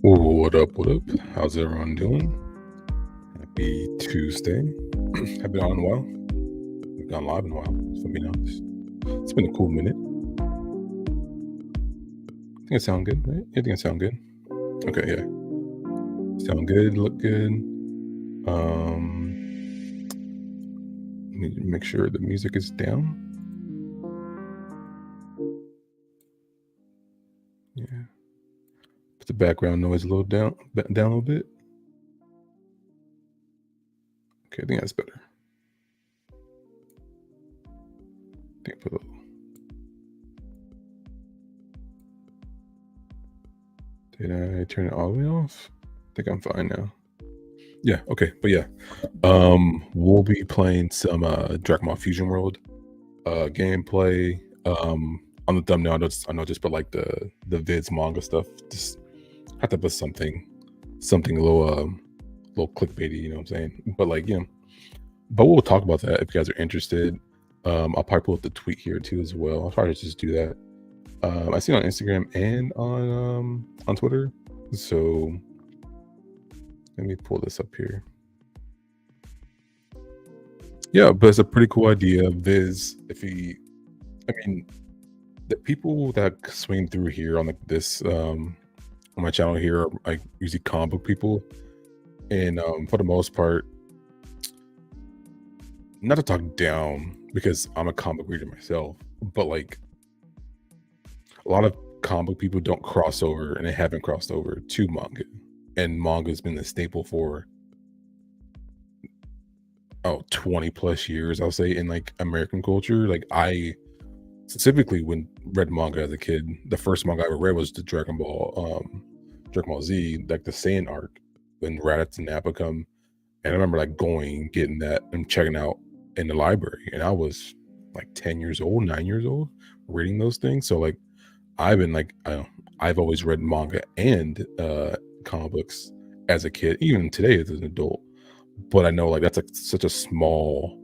What up? What up? How's everyone doing? Happy Tuesday. Have been on in a while. We've gone live in a while, if I'm being honest. It's been a cool minute. I think I sound good, right? I think I sound good. Okay, yeah. Sound good, look good. Let me make sure the music is down. Yeah. Put the background noise a little down a little bit. Okay, I think that's better. I think I put a little. Did I turn it all the way off? I think I'm fine now. Yeah, okay. But yeah. We'll be playing some Dragon Ball Fusion World gameplay. On the thumbnail, I know just put like the vids manga stuff. Just have to put something a little clickbaity, you know what I'm saying? But like, but we'll talk about that if you guys are interested. I'll probably pull up the tweet here too as well. I'll probably just do that. I see it on Instagram and on Twitter. So let me pull this up here. Yeah, but it's a pretty cool idea. Viz, I mean, the people that swing through here on like this on my channel here are like usually comic book people, and for the most part, not to talk down because I'm a comic reader myself, but like a lot of comic book people don't cross over, and they haven't crossed over to manga, and manga's been the staple for 20 plus years, I'll say, in like American culture. Like I specifically when read manga as a kid, the first manga I ever read was the Dragon Ball Z, like the Saiyan arc when Raditz and Nappa come. And I remember like getting that and checking out in the library. And I was like 10 years old, 9 years old, reading those things. So like I've been like I've always read manga and comic books as a kid, even today as an adult. But I know like that's like such a small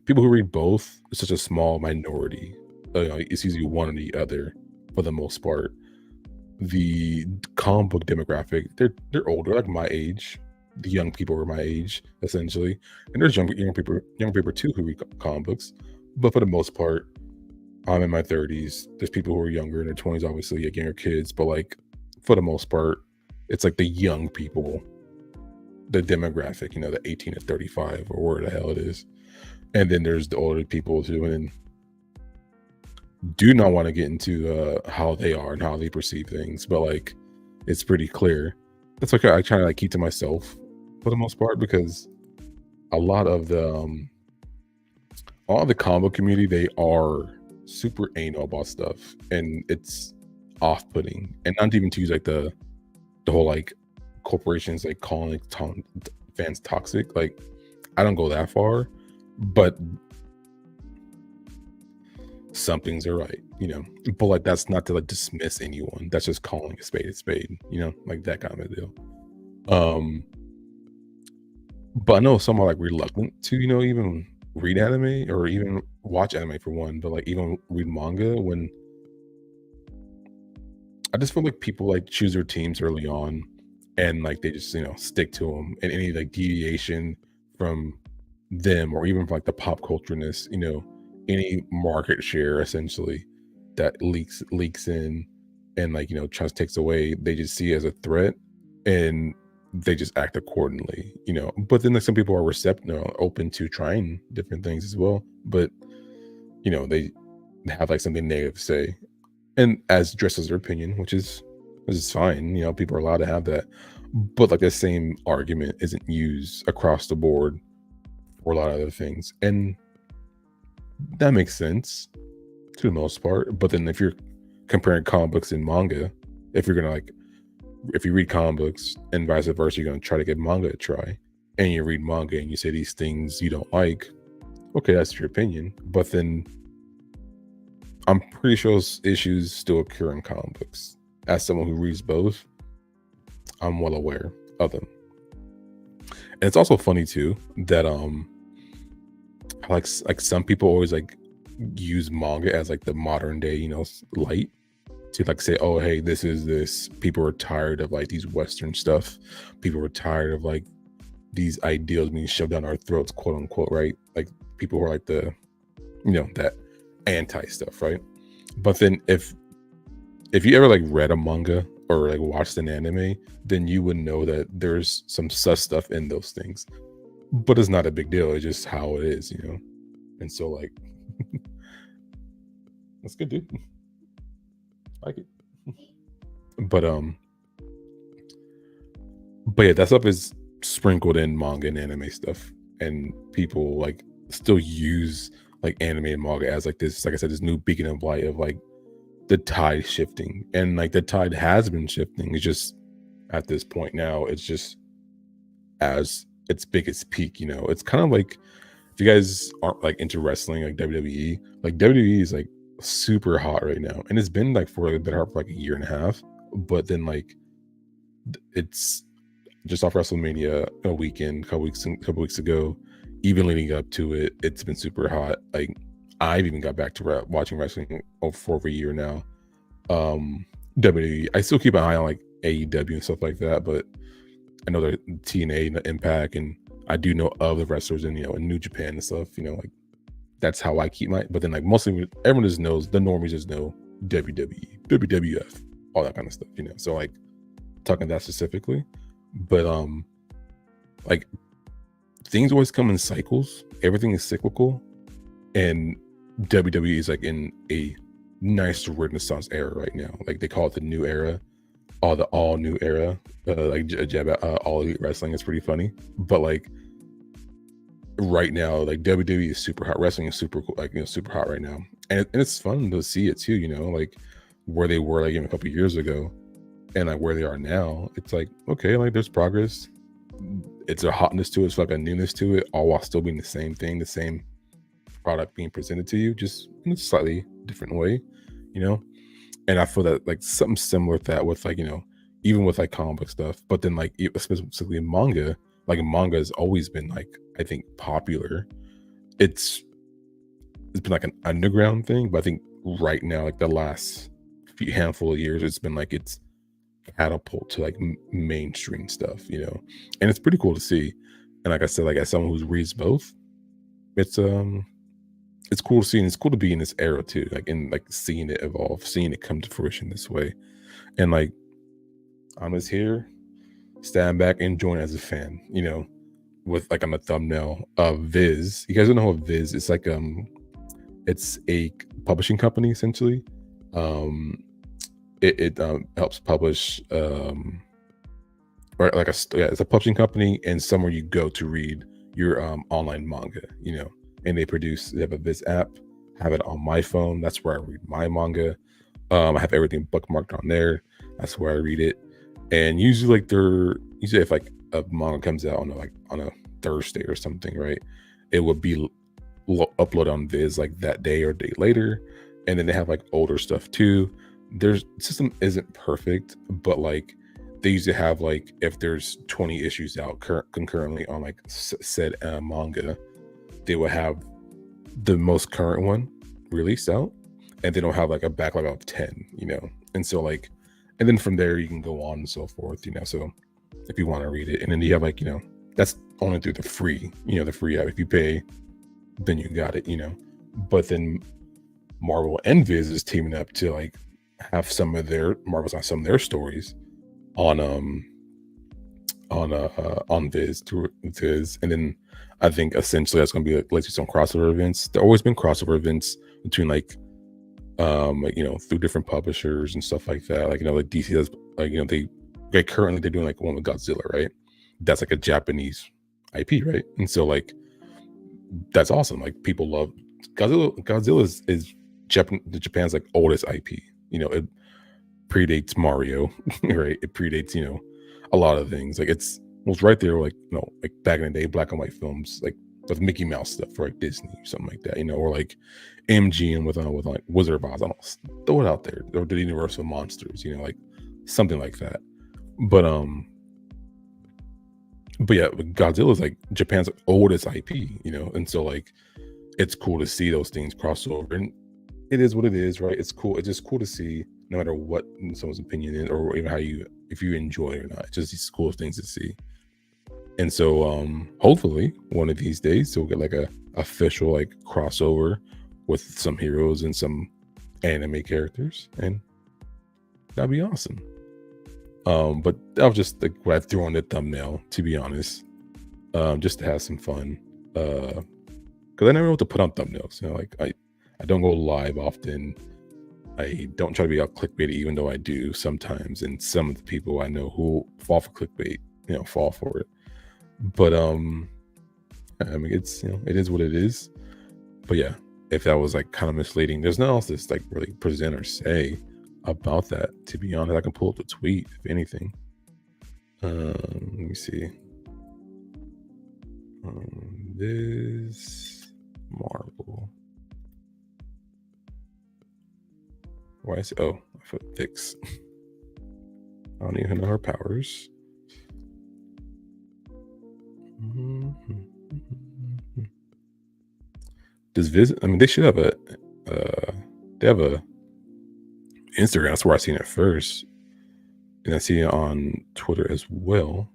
people who read both is such a small minority. It's usually one or the other for the most part. The comic book demographic, they're older, like my age. The young people are my age, essentially, and there's young people too who read comic books. But for the most part, I'm in my 30s. There's people who are younger in their 20s, obviously, like younger kids. But like for the most part, it's like the young people, the demographic, the 18 to 35 or where the hell it is. And then there's the older people too, and do not want to get into how they are and how they perceive things, but like it's pretty clear. That's okay. I try to like keep to myself for the most part because a lot of the comic community, they are super anal about stuff, and it's off-putting. And not even to use like the whole like corporations like calling fans toxic. Like I don't go that far, but some things are right, but like that's not to like dismiss anyone. That's just calling a spade, like that kind of deal. But I know some are like reluctant to, even read anime or even watch anime for one, but like even read manga when I just feel like people like choose their teams early on and like they just, stick to them, and any like deviation from them or even from like the pop cultureness, any market share essentially that leaks in and like just takes away, they just see it as a threat and they just act accordingly. But then like some people are receptive, open to trying different things as well, but they have like something negative to say and as dressed as their opinion, which is fine. People are allowed to have that, but like the same argument isn't used across the board for a lot of other things, and that makes sense to the most part. But then if you're comparing comic books and manga, if you're gonna if you read comic books and vice versa, you're gonna try to get manga a try, and you read manga and you say these things you don't like, okay, that's your opinion. But then I'm pretty sure those issues still occur in comic books. As someone who reads both, I'm well aware of them. And it's also funny too that like some people always like use manga as like the modern day, light. to like say, oh, hey, this is this. People are tired of like these Western stuff. People are tired of like these ideals being shoved down our throats, quote unquote, right? Like people who are like the, that anti stuff, right? But then if you ever like read a manga or like watched an anime, then you would know that there's some sus stuff in those things. But it's not a big deal. It's just how it is, And so like that's good, dude. I like it. But yeah, that stuff is sprinkled in manga and anime stuff. And people like still use like anime and manga as like this, like I said, this new beacon of light of like the tide shifting. And like the tide has been shifting. It's just at this point now, it's just as its biggest peak, It's kind of like if you guys aren't like into wrestling, like WWE is like super hot right now. And it's been like for a bit hard for like a year and a half. But then like it's just off WrestleMania a weekend, a couple weeks ago, even leading up to it, it's been super hot. Like I've even got back to watching wrestling for over a year now. WWE, I still keep an eye on like AEW and stuff like that, but I know the TNA and the Impact, and I do know of the wrestlers in in New Japan and stuff. Like that's how I keep my. But then like mostly everyone just knows, the normies just know WWE, WWF, all that kind of stuff. So like talking that specifically, but like things always come in cycles. Everything is cyclical, and WWE is like in a nice renaissance era right now. Like they call it the new era, the all new era. All Elite Wrestling is pretty funny, but like right now, like WWE is super hot. Wrestling is super cool, like super hot right now, and it's fun to see it too. Like where they were like even a couple years ago, and like where they are now. It's like okay, like there's progress. It's a hotness to it. It's like a newness to it, all while still being the same thing, the same product being presented to you, just in a slightly different way, And I feel that like something similar to that with like even with like comic book stuff, but then like specifically manga, like manga has always been like I think popular. It's been like an underground thing, but I think right now, like the last handful of years, it's been like it's catapult to like mainstream stuff, and it's pretty cool to see. And like I said, like as someone who reads both, it's cool to see, and it's cool to be in this era too, like in like seeing it evolve, seeing it come to fruition this way. And like I'm just here, stand back, enjoying as a fan, with like on the thumbnail of Viz. You guys don't know what Viz? It's like it's a publishing company essentially. It helps publish or like it's a publishing company and somewhere you go to read your online manga, and they have a Viz app. I have it on my phone. That's where I read my manga. I have everything bookmarked on there. That's where I read it. And usually if like a manga comes out on a Thursday or something, right? It would be uploaded on Viz like that day or a day later. And then they have like older stuff too. The system isn't perfect, but like they usually have like if there's 20 issues out concurrently on like said manga, they will have the most current one released out, and they don't have like a backlog of 10, and so like, and then from there you can go on and so forth, so if you want to read it. And then you have like that's only through the free app. If you pay, then you got it, but then Marvel and Viz is teaming up to like have some of their stories on Viz, and then I think essentially that's going to be like some crossover events. There always been crossover events between like through different publishers and stuff like that. Like like DC does, like currently they're doing like one with Godzilla, right? That's like a Japanese IP, right? And so like that's awesome. Like people love Godzilla. Godzilla is Japan's like oldest IP. It predates Mario, right? It predates a lot of things. Like it was right there, like like back in the day, black and white films, like with Mickey Mouse stuff, right? Disney or something like that, or like MGM with like Wizard of Oz. I don't know, throw it out there, or the Universal Monsters, like something like that. But yeah, Godzilla is like Japan's oldest IP, and so like it's cool to see those things cross over, and it is what it is, right? It's cool. It's just cool to see no matter what someone's opinion is, or even if you enjoy it or not. It's just these cool things to see. And so hopefully one of these days we'll get like a official like crossover with some heroes and some anime characters, and that'd be awesome. But that was just like what I threw on the thumbnail, to be honest. Just to have some fun. Because I never know what to put on thumbnails. Like I don't go live often. I don't try to be all clickbait, even though I do sometimes. And some of the people I know who fall for clickbait, fall for it. But I mean, it's it is what it is. But yeah, if that was like kind of misleading, there's nothing else to like really present or say about that. To be honest, I can pull up the tweet if anything. Let me see. This Marvel. Why is it? Oh, I put fix. I don't even know her powers. Does visit? I mean, they should have a. They have a Instagram. That's where I seen it first, and I see it on Twitter as well.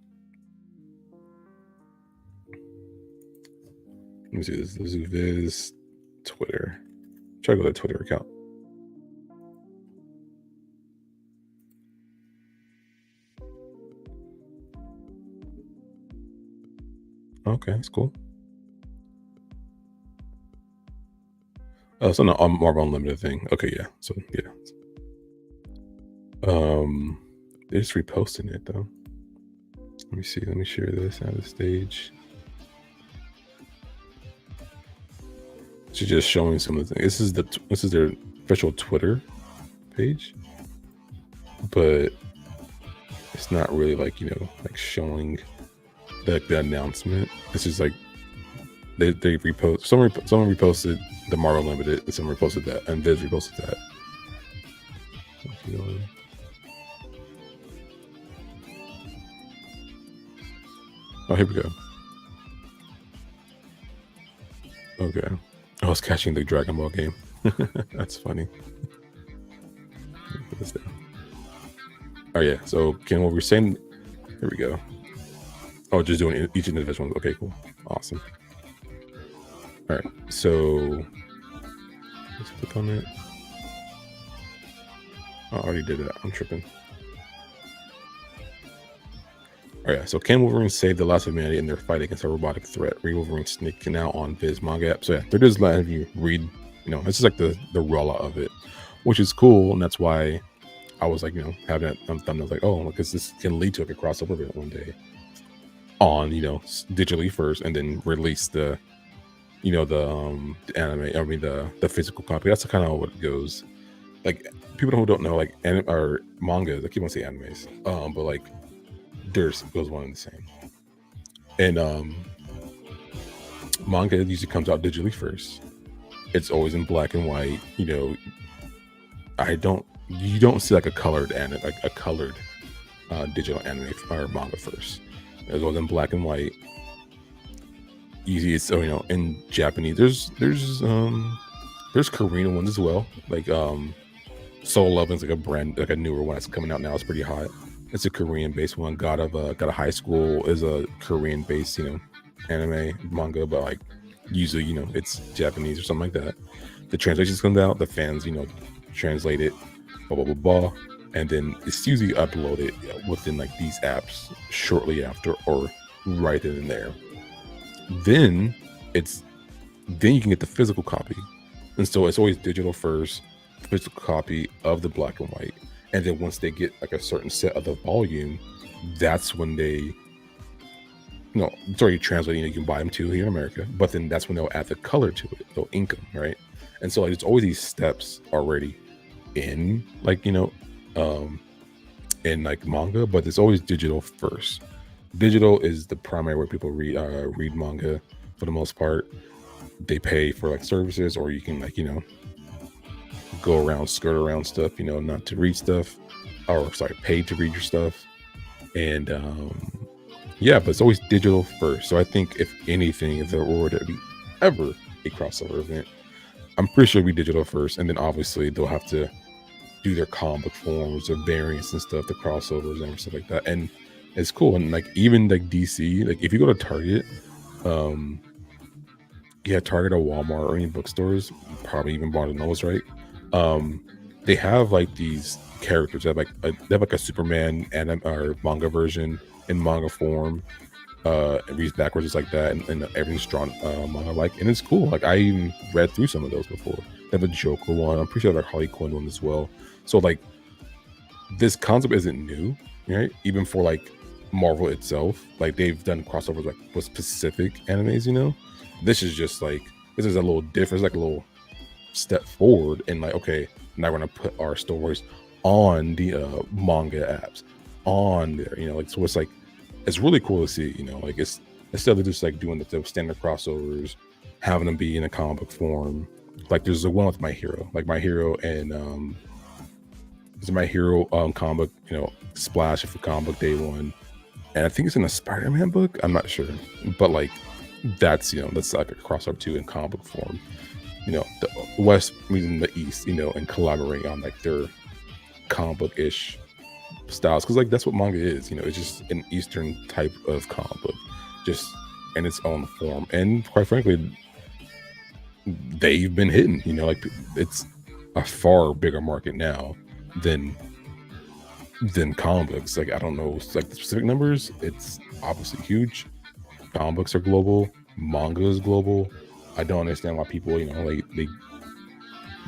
Let me see this. This is Viz Twitter. Try to go to the Twitter account. Okay, that's cool. Oh, it's on the Marvel Unlimited thing. Okay, yeah. So yeah. They're just reposting it though. Let me see. Let me share this out of the stage. She's just showing some of the things. This is their official Twitter page, but it's not really like like showing the announcement. It's just like they repost. Someone reposted the Marvel Limited, and someone reposted that, and Viz reposted that. Oh, here we go. Okay. I was catching the Dragon Ball game. That's funny. Put this down. Oh yeah. So Ken, what we're saying. Here we go. Oh, just doing each individual. Okay, cool. Awesome. All right. So let's click on it. Oh, I already did that. I'm tripping. All right, so can Wolverine save the last of humanity in their fight against a robotic threat? Read Wolverine Sneak now on Viz Manga app. So yeah, they're just letting you read, this is like the rollout of it, which is cool. And that's why I was like, having it on thumbnails like, oh, because this can lead to like a crossover event one day on, digitally first, and then release the anime, I mean the physical copy. That's kind of what it goes. Like people who don't know, like anime or manga, I keep on saying animes, but like theirs goes one and the same. And manga usually comes out digitally first. It's always in black and white. You don't see like a colored anime, like a colored digital anime or manga first. It's always in black and white. Easy. It's in Japanese. There's Korean ones as well. Like Soul Love is like a brand, like a newer one that's coming out now. It's pretty hot. It's a Korean-based one. God of High School is a Korean-based, anime manga, but like usually, it's Japanese or something like that. The translations come out, the fans, translate it, blah blah blah blah, and then it's usually uploaded within like these apps shortly after or right then and there. Then you can get the physical copy, and so it's always digital first, physical copy of the black and white. And then once they get like a certain set of the volume, that's when they, it's already translating. You can buy them too here in America, but then that's when they'll add the color to it. They'll ink them, right? And so like, it's always these steps already in like, in like manga, but it's always digital first. Digital is the primary way people read manga for the most part. They pay for like services, or you can like, go around, skirt around stuff, not to read stuff, or pay to read your stuff. And yeah, but it's always digital first. So I think if anything, if there were to be ever a crossover event, I'm pretty sure it'll be digital first, and then obviously they'll have to do their comic book forms, their variants and stuff, the crossovers and stuff like that. And it's cool. And like even like DC, like if you go to Target, um, yeah, Target or Walmart or any bookstores, probably even Barnes and Nobles, right? Um, they have like these characters that have like they have like a Superman or manga version in manga form. It reads backwards just like that, and everything's drawn manga like, and it's cool. Like I even read through some of those before. They have a Joker one. I'm pretty sure they have a Harley Quinn one as well. So like this concept isn't new, right? Even for like Marvel itself, like they've done crossovers like with specific animes, you know. This is just like this is a little different. It's like a little step forward, and like okay, now we're gonna put our stories on the manga apps on there, you know. Like so, it's like it's really cool to see, you know. Like it's instead of just like doing the standard crossovers, having them be in a comic book form. Like there's the one with My Hero, like My Hero and it's My Hero comic book, you know, Splash for comic book day one, and I think it's in a Spider-Man book. I'm not sure, but like that's you know that's like a crossover too in comic book form. You know, the West meeting the East, you know, and collaborating on like their comic book ish styles, because like that's what manga is. You know, it's just an Eastern type of comic book, just in its own form. And quite frankly, they've been hitting. You know, like it's a far bigger market now than comic books. Like I don't know like the specific numbers. It's obviously huge. Comic books are global. Manga is global. I don't understand why people, you know, like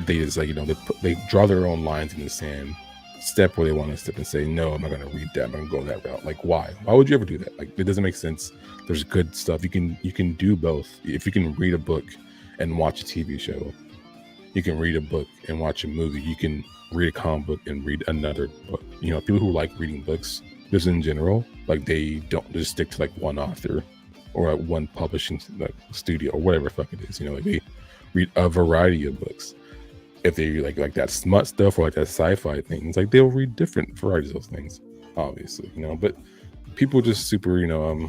they just like, you know, they draw their own lines in the sand, step where they want to step and say, no, I'm not going to read that. I'm going to go that route. Like, why would you ever do that? Like, it doesn't make sense. There's good stuff. You can do both. If you can read a book and watch a TV show, you can read a book and watch a movie. You can read a comic book and read another book. You know, people who like reading books, just in general, like they don't just stick to like one author or like one publishing like studio or whatever the fuck it is. You know, like they read a variety of books. If they like that smut stuff or like that sci-fi things, like they'll read different varieties of those things, obviously, you know. But people just super, you know,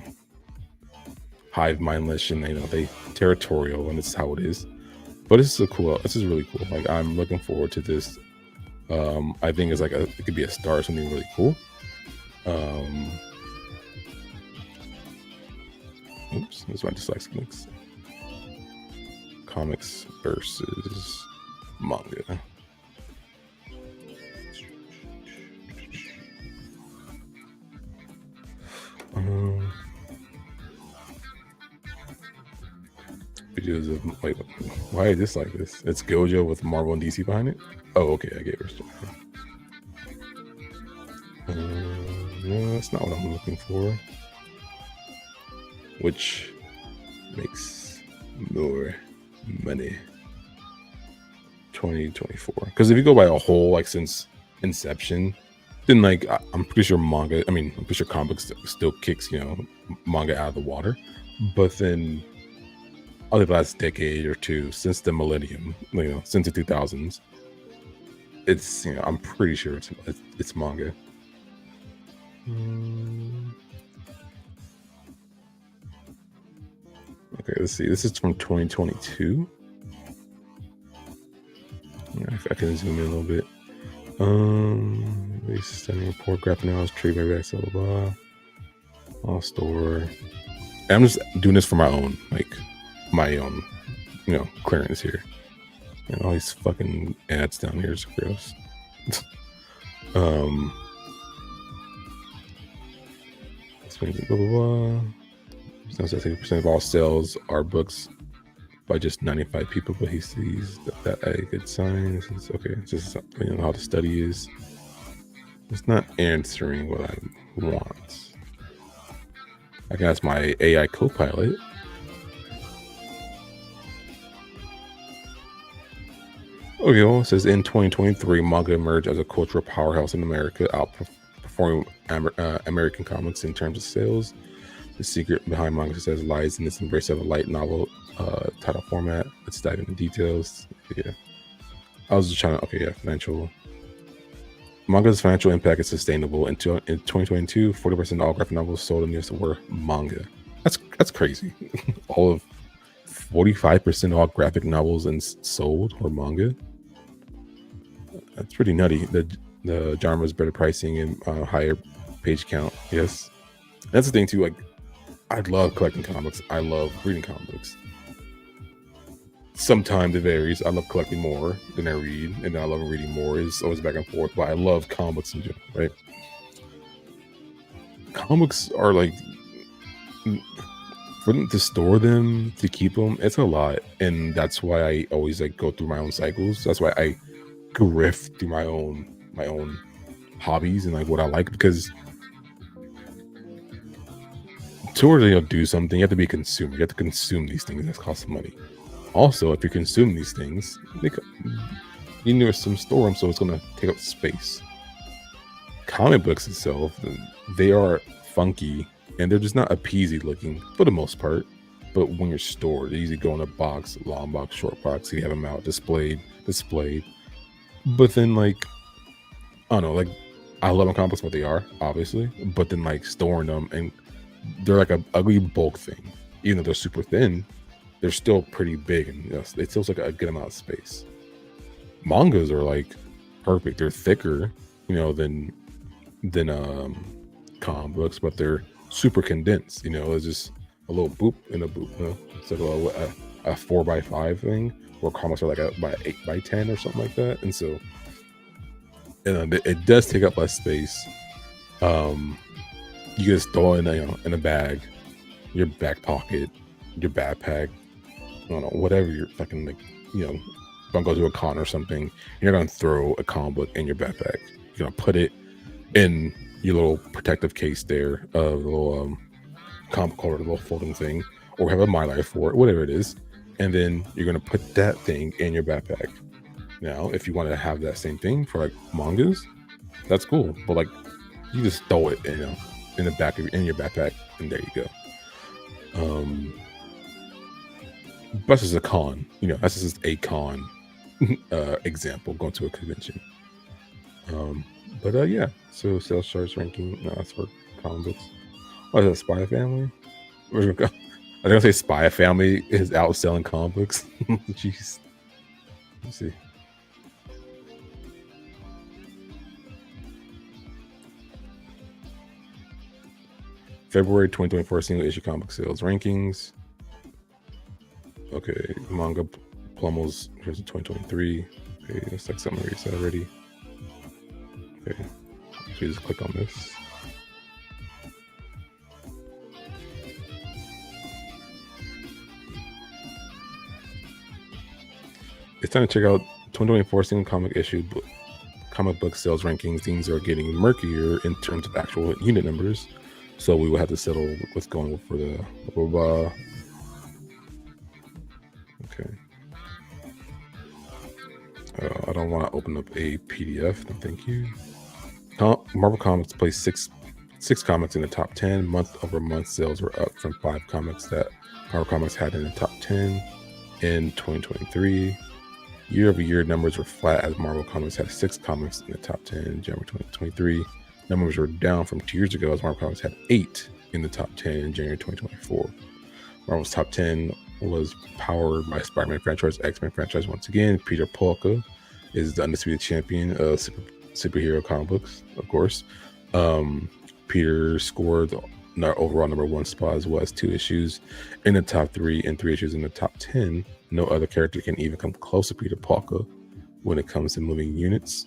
hive mindless and you know they territorial, and it's how it is. But this is really cool. Like I'm looking forward to this. I think it's like it could be a start of something really cool. Oops, this is my dyslexic mix. Comics versus manga. Videos of wait, why is this like this? It's Gojo with Marvel and DC behind it. Oh, okay, I get it. No, that's not what I'm looking for. Which makes more money. 2024. Because if you go by a whole, like since inception, then like I'm pretty sure manga. I mean, I'm pretty sure comics still kicks, you know, manga out of the water. But then, over the last decade or two, since the millennium, you know, since the 2000s, it's you know, I'm pretty sure it's manga. Okay, let's see. This is from 2022. If I can zoom in a little bit. Sending report, graphic analysis, trade buybacks, blah blah blah. All store. And I'm just doing this for my own, you know, clearance here. And all these fucking ads down here is gross. Blah blah blah. 60% of all sales are books by just 95 people, but he sees that a good sign. This is okay. It's just you know how the study is. It's not answering what I want. I can ask my AI co-pilot. Okay, well, it says in 2023, manga emerged as a cultural powerhouse in America, outperforming American comics in terms of sales. The secret behind manga success lies in this embrace of a light novel title format. Let's dive into details. Yeah, I was just trying to. Okay, yeah, financial. Manga's financial impact is sustainable. In 2022, 40% of all graphic novels sold in the US were manga. That's crazy. All of 45% of all graphic novels and sold were manga. That's pretty nutty. The genre's better pricing and higher page count. Yes, that's the thing too. Like, I love collecting comics. I love reading comics. Sometimes it varies. I love collecting more than I read, and then I love reading more. It's always back and forth. But I love comics in general, right? Comics are like, for them to store them, to keep them, it's a lot, and that's why I always like go through my own cycles. That's why I grift through my own hobbies and like what I like, because to really do something, you have to be a consumer. You have to consume these things that cost money. Also, if you consume these things, you need some store them, so it's going to take up space. Comic books itself, they are funky and they're just not appeasing looking for the most part. But when you're stored, they usually go in a box, long box, short box. You have them out displayed. But then, like, I don't know, like, I love them comic books, what they are, obviously. But then, like, storing them, and they're like a ugly bulk thing. Even though they're super thin, they're still pretty big, and it still like a good amount of space. Mangas are like perfect. They're thicker, than comic books, but they're super condensed. It's just a little boop and a boop. It's like a 4x5 thing, where comics are like by 8x10 or something like that. And so, it does take up less space. You just throw it in a bag, your back pocket, your backpack. I don't know, whatever you're fucking like, don't go to a con or something. You're not gonna throw a comic book in your backpack. You're gonna put it in your little protective case there, a little comic holder, a little folding thing, or have a My Life for it, whatever it is, and then you're gonna put that thing in your backpack. Now, if you want to have that same thing for like mangas, that's cool. But like, you just throw it, in the back in your backpack, and there you go. That's just a con. That's just a con example, going to a convention. But yeah. So sales charts ranking. No, that's for comic books. What is that? Spy Family? Where's it go? I was gonna say Spy Family is outselling comic books. Jeez. Let's see. February 2024 single issue comic sales rankings. Okay, manga plummels. Here's the 2023. Okay, that's like something we said already. Okay, so you just click on this. It's time to check out 2024 single comic book sales rankings. Things are getting murkier in terms of actual unit numbers, so we will have to settle what's going for the blah, blah, blah. Okay. I don't want to open up a PDF. No, thank you. Marvel Comics placed six comics in the top 10. Month-over-month sales were up from 5 comics that Marvel Comics had in the top 10 in 2023. Year-over-year numbers were flat, as Marvel Comics had 6 comics in the top 10 in January 2023. Numbers were down from 2 years ago, as Marvel Comics had 8 in the top 10 in January 2024. Marvel's top 10 was powered by Spider-Man franchise, X-Men franchise once again. Peter Polka is the undisputed champion of superhero comic books, of course. Peter scored the overall number 1 spot, as well as 2 issues in the top 3 and 3 issues in the top 10. No other character can even come close to Peter Polka when it comes to moving units.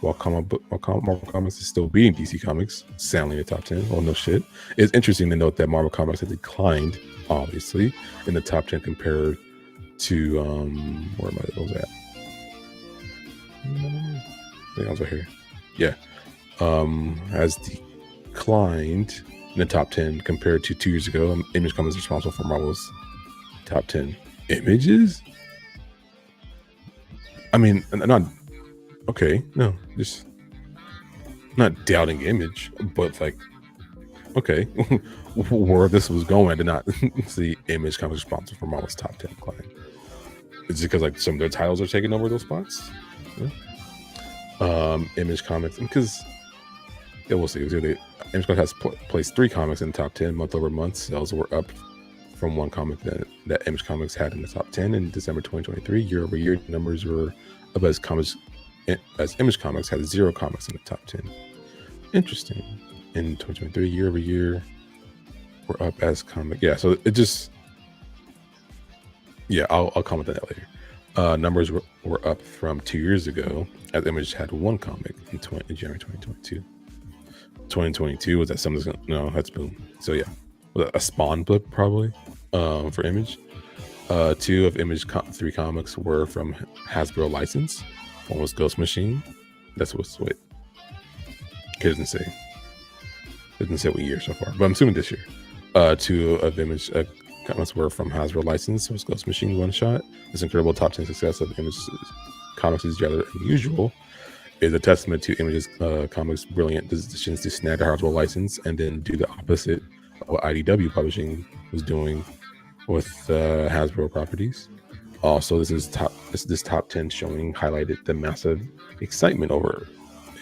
While Marvel Comics is still beating DC Comics, soundly in the top 10. Oh, no shit. It's interesting to note that Marvel Comics has declined, obviously, in the top 10 compared to, where am I? What was that? I think I was right here. Yeah. Has declined in the top 10 compared to 2 years ago. Image Comics is responsible for Marvel's top 10 images. I mean, not okay. No, just not doubting Image, but like, okay, where this was going, I did not see Image Comics responsible for Marvel's top 10 decline. It's because like some of their titles are taking over those spots. Yeah. Image Comics, because we'll see. Image Comics has placed 3 comics in the top 10 month over month. Sales were up from 1 comic that Image Comics had in the top 10 in December 2023. Year over year numbers were up, as comics as Image Comics had 0 comics in the top 10. Interesting. In 2023, year over year, we're up as comic. Yeah, so it just, yeah, I'll comment on that later. Numbers were up from 2 years ago, as Image had 1 comic in January 2022. 2022 was that something's gonna, no, that's boom. So yeah, a spawn blip probably for Image. 2 of Image 3 comics were from Hasbro license. One was Ghost Machine. That's what's wait. It doesn't say. It didn't say what year so far, but I'm assuming this year. 2 of Image comics were from Hasbro license. It was Ghost Machine one shot. This incredible top 10 success of Image comics is rather unusual. Is a testament to Image's comics' brilliant decisions to snag a Hasbro license and then do the opposite of what IDW Publishing was doing with Hasbro properties. Also, this top 10 showing highlighted the massive excitement over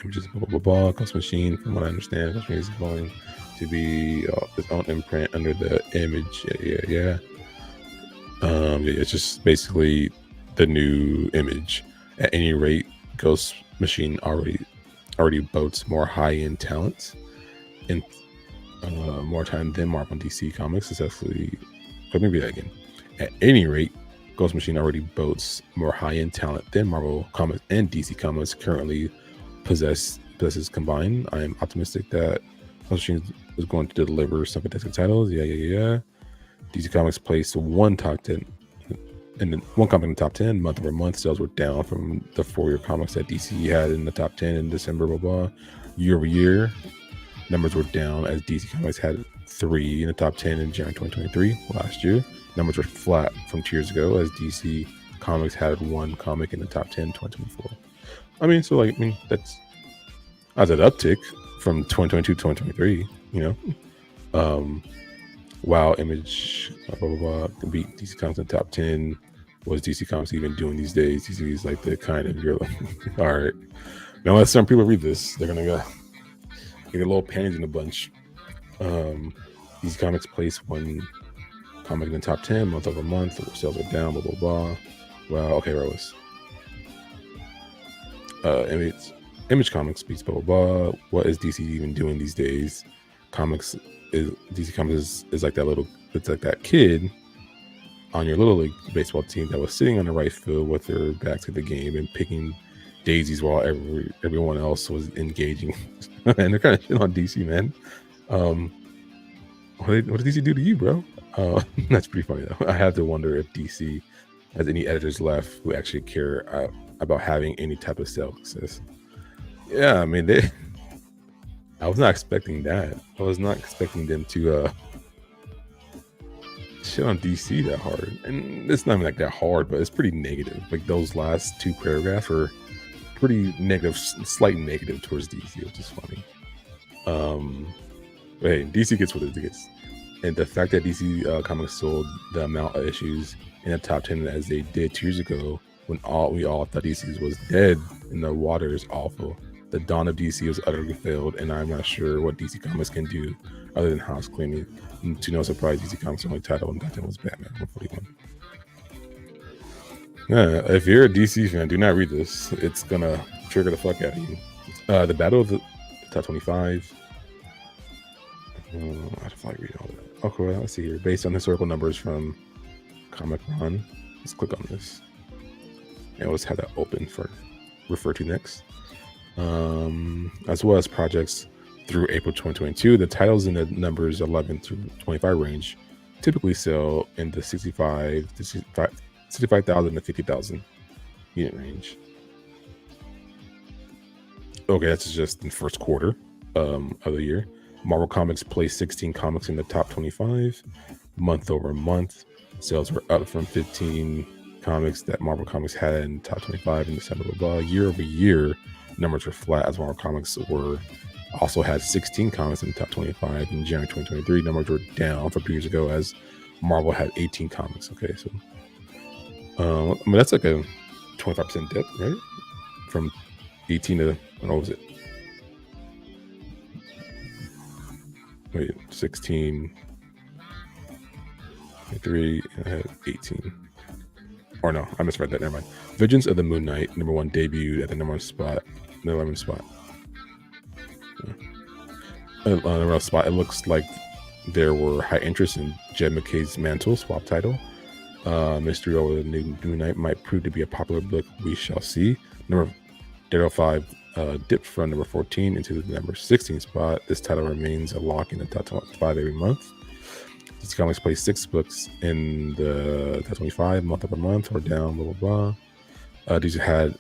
Image's Ghost Machine. From what I understand, Ghost Machine is going to be its own imprint under the Image. Yeah. It's just basically the new Image. At any rate, Ghost Machine already boasts more high-end talent and more time than Marvel and DC Comics successfully. Let me read that again. At any rate, Ghost Machine already boasts more high-end talent than Marvel Comics and DC Comics currently possesses combined. I am optimistic that Ghost Machine is going to deliver some fantastic titles. Yeah. DC Comics placed 1 top 10 and then 1 comic in the top 10. Month over month, sales were down from the 4-year comics that DC had in the top 10 in December. Year over year, numbers were down as DC Comics had 3 in the top 10 in January 2023 last year. Numbers were flat from 2 years ago as DC Comics had 1 comic in the top 10 in 2024. That's as an uptick from 2022 to 2023, Wow, Image, beat DC Comics in the top 10. What is DC Comics even doing these days? DC is like the kind of, you're like, all right. Now, unless some people read this, they're going to get a little panties in a bunch. DC Comics placed 1 comic in the top 10 month over month. Sales are down, blah, blah, blah. Wow, okay, Rose. Image Comics beats blah, blah, blah. What is DC even doing these days? DC Comics is like that little, it's like that kid on your little league baseball team that was sitting on the right field with their back to the game and picking daisies while everyone else was engaging. And they're kind of shit on DC, man. What did DC do to you, bro? That's pretty funny though. I have to wonder if DC has any editors left who actually care about having any type of sales success. Yeah, I mean, I was not expecting that. I was not expecting them to shit on DC that hard. And it's not even like that hard, but it's pretty negative. Like those last 2 paragraphs are pretty negative, slight negative towards DC, which is funny. But hey, DC gets what it gets. And the fact that DC Comics sold the amount of issues in the top 10 as they did 2 years ago, when we all thought DC was dead in the water, is awful. The dawn of DC was utterly failed, and I'm not sure what DC Comics can do other than house cleaning. And to no surprise, DC Comics' only title in that was Batman 141. Yeah, if you're a DC fan, do not read this. It's gonna trigger the fuck out of you. The Battle of the Top 25. I have to read all that. Okay, well, let's see here. Based on historical numbers from Comic Con, let's click on this. And let's have that open for refer to next. As well as projects through April 2022, the titles in the numbers 11 to 25 range typically sell in the 65,000 to 50,000 unit range. Okay, that's just in the first quarter of the year. Marvel Comics placed 16 comics in the top 25 month over month. Sales were up from 15 comics that Marvel Comics had in top 25 in December. Year over year, numbers were flat as Marvel Comics also had 16 comics in the top 25 in January 2023. Numbers were down from 2 years ago as Marvel had 18 comics. Okay, so that's like a 25% dip, right? From 18 to, what was it? Wait, 16, 23, and I had 18. Or no, I misread that. Never mind. Visions of the Moon Knight, #1, debuted at the #1 spot, the 11th spot. #1 spot. It looks like there were high interest in Jed McKay's Mantle swap title. Mystery over the new Moon Knight might prove to be a popular book. We shall see. Daredevil 5 dipped from number 14 into the number 16 spot. This title remains a lock in the top 25 every month. DC Comics plays 6 books in the top 25 month over month or down, blah, blah, blah. DC had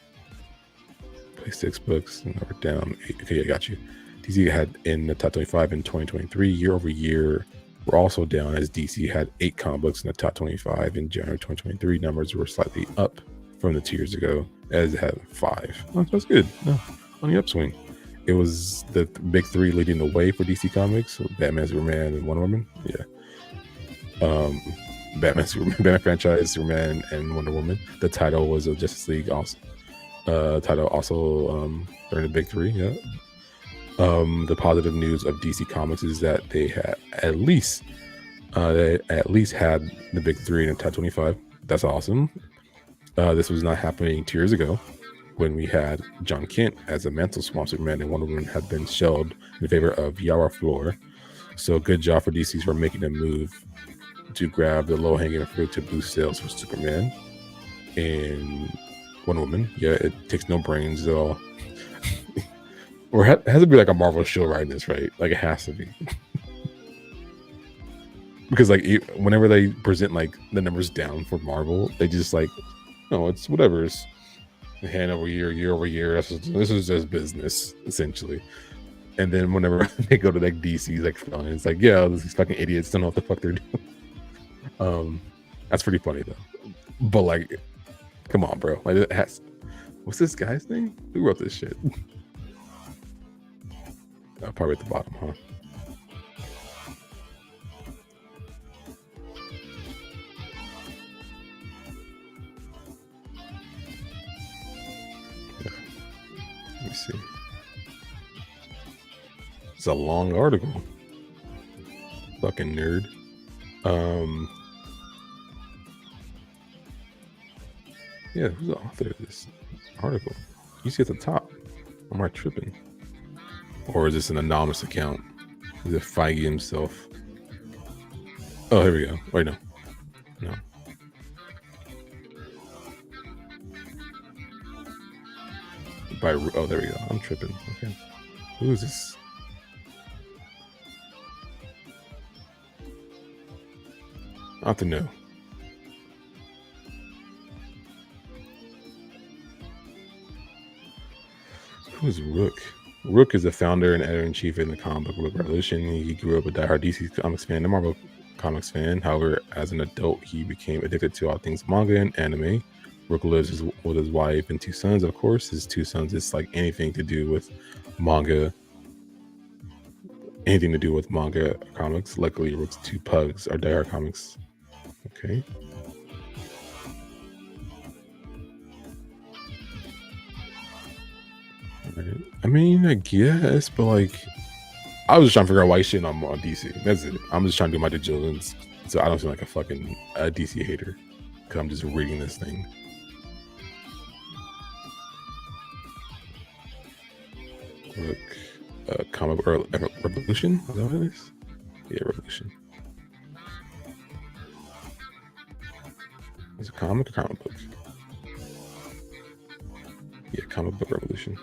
played 6 books and we're down 8. Okay, I got you. DC had in the top 25 in 2023, year over year. We're also down as DC had 8 comic books in the top 25 in January 2023. Numbers were slightly up from the 2 years ago, as it had 5. Oh, that's good. No, on the upswing. It was the big 3 leading the way for DC Comics: Batman, Superman, and Wonder Woman. Yeah. Batman franchise, Superman, and Wonder Woman. The title was a Justice League also. Title also during the big 3. Yeah. The positive news of DC Comics is that they had at least had the big 3 in the top 25. That's awesome. This was not happening 2 years ago when we had John Kent as a Mantle swap. Superman and Wonder Woman had been shelved in favor of Yara Floor. So good job for DC for making a move to grab the low-hanging fruit to boost sales for Superman and Wonder Woman. Yeah, it takes no brains at all. Or it has to be like a Marvel show writing this, right? Like it has to be. Because like whenever they present like the numbers down for Marvel, they just like, no, it's whatever. It's hand over year over year. This is just business, essentially. And then whenever they go to like DC, like it's like, yeah, these fucking idiots don't know what the fuck they're doing. That's pretty funny though. But like, come on, bro. Like, it has. What's this guy's name? Who wrote this shit? Probably at the bottom, huh? Yeah. Let me see. It's a long article. Fucking nerd. Yeah, who's the author of this article? You see at the top. Am I tripping? Or is this an anonymous account? Is it Feige himself? Oh, here we go. Wait, no. No. Oh, there we go. I'm tripping. Okay. Who is this? I have to know. Who is Rook? Rook is the founder and editor-in-chief in the comic book revolution. He grew up a diehard DC Comics fan and Marvel Comics fan. However, as an adult, he became addicted to all things manga and anime. Rook lives with his wife and 2 sons, of course. His 2 sons is like anything to do with manga. Anything to do with manga comics. Luckily, Rook's 2 pugs are diehard comics. Okay. I mean, I guess, but like, I was just trying to figure out why he's shitting on DC. That's it. I'm just trying to do my due diligence so I don't seem like a fucking DC hater because I'm just reading this thing. Look, comic or Revolution? Is that what it is? Yeah, Revolution. Is it comic or comic book? Yeah, comic book Revolution.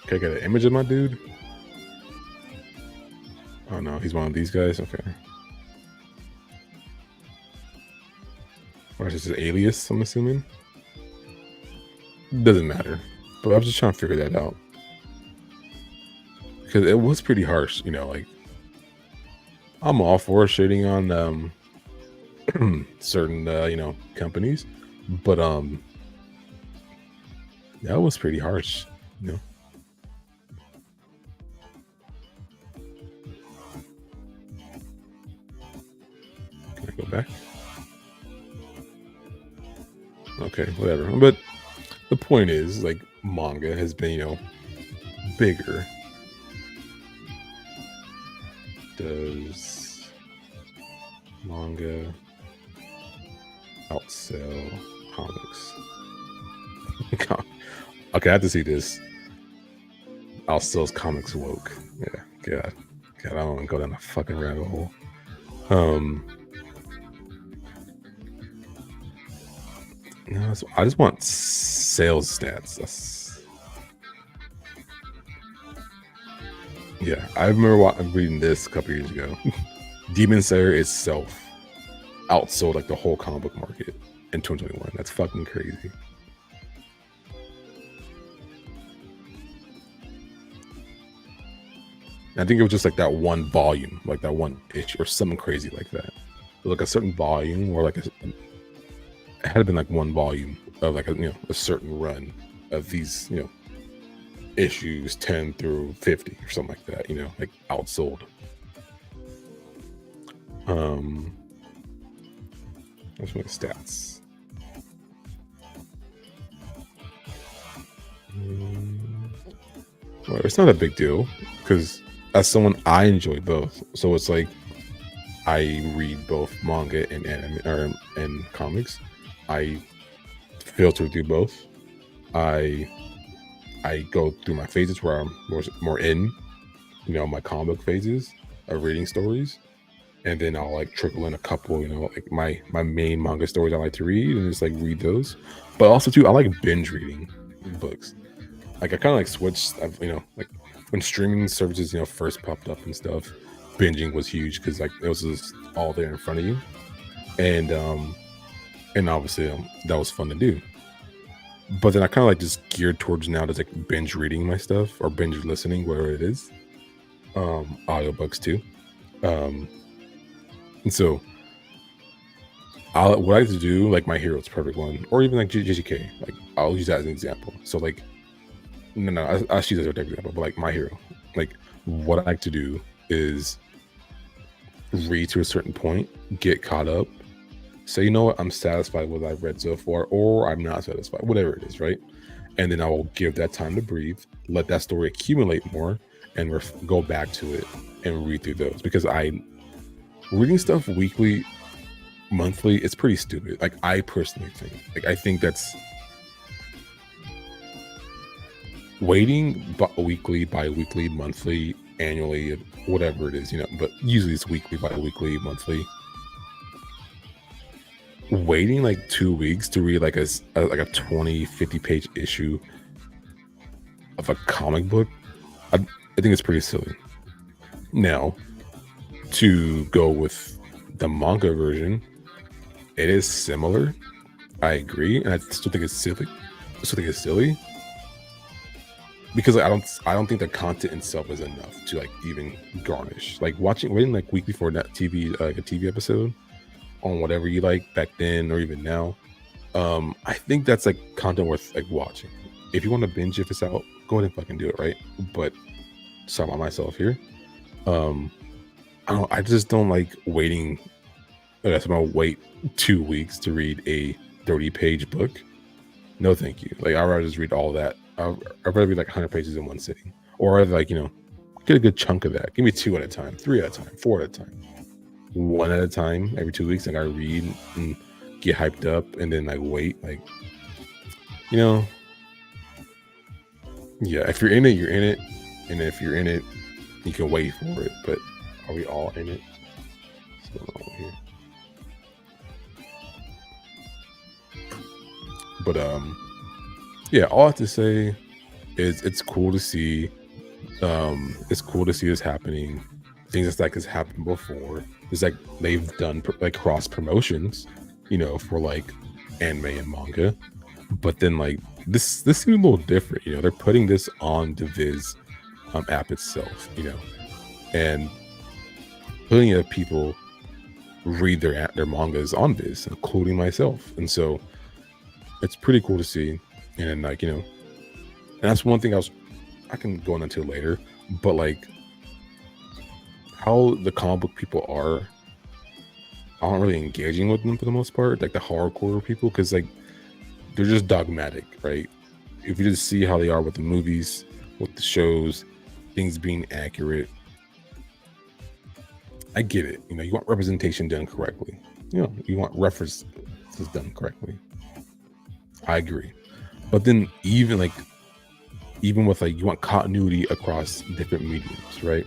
Okay, I got an image of my dude. Oh no, he's one of these guys. Okay. Or is this an alias, I'm assuming? Doesn't matter. But I was just trying to figure that out. Because it was pretty harsh, you know, like I'm all for shitting on certain you know, companies. But that was pretty harsh, you know. Can I go back? Okay, whatever. But the point is, like, manga has been, you know, bigger. Does manga outsell comics? Okay, I have to see this. Outsells comics woke. Yeah, God, I don't want to go down a fucking rabbit hole. No, I just want sales stats. Yeah, I remember reading this a couple years ago. Demon Slayer itself outsold like the whole comic book market in 2021. That's fucking crazy. And I think it was just like that one volume, like that one issue, or something crazy like that. Like a certain volume, or like it had been like one volume of like a certain run of these issues 10 through 50 or something like that. Like outsold. Let's make stats. Well, it's not a big deal because as someone, I enjoy both. So it's like I read both manga and anime and comics. I filter through both. I go through my phases where I'm more in, my comic book phases of reading stories, and then I'll like trickle in a couple, like my main manga stories I like to read and just like read those. But also too, I like binge reading books. Like I kind of like switched, like when streaming services, first popped up and stuff, binging was huge because like it was just all there in front of you, and obviously that was fun to do. But then I kind of like just geared towards now to like binge reading my stuff or binge listening, whatever it is. Audiobooks too. And so what I like to do, like My Hero's perfect one, or even like JGK, like I'll use that as an example. So like, no, I'll use that as an example, but like My Hero, like what I like to do is read to a certain point, get caught up, say, what, I'm satisfied with what I've read so far, or I'm not satisfied, whatever it is, right? And then I will give that time to breathe, let that story accumulate more, and go back to it and read through those. Because reading stuff weekly, monthly, it's pretty stupid. Like I personally think, I think that's waiting weekly, bi-weekly, monthly, annually, whatever it is, but usually it's weekly, bi-weekly, monthly. Waiting like 2 weeks to read like a 20-50 page issue of a comic book, I think it's pretty silly. Now, to go with the manga version, it is similar. I agree, and I still think it's silly. Because I don't think the content itself is enough to like even garnish. Like waiting like weekly for that TV, like a TV episode on whatever you like back then or even now. I think that's like content worth like watching. If you want to binge if it's out, go ahead and fucking do it, right? But sorry about myself here. I just don't like waiting. That's about wait 2 weeks to read a 30-page book. No, thank you. Like I'd rather just read all that. I'd rather read like 100 pages in one sitting, or I'd like get a good chunk of that. Give me 2 at a time, 3 at a time, 4 at a time, 1 at a time every 2 weeks. Like I read and get hyped up, and then like wait, like yeah. If you're in it, you're in it, and if you're in it, you can wait for it. But are we all in it? What's going on here? But yeah, all I have to say is it's cool to see. It's cool to see this happening. Things that's like has happened before. It's like they've done like cross promotions, for like anime and manga. But then like this seems a little different. They're putting this on the Viz app itself. And plenty of people read their mangas on Viz, including myself. And so it's pretty cool to see. And like and that's one thing I can go into later, but like how the comic book people aren't really engaging with them for the most part, like the hardcore people, because like they're just dogmatic, right? If you just see how they are with the movies, with the shows, things being accurate, I get it. You know, you want representation done correctly. You know, you want references done correctly. I agree. But then even with like you want continuity across different mediums, right?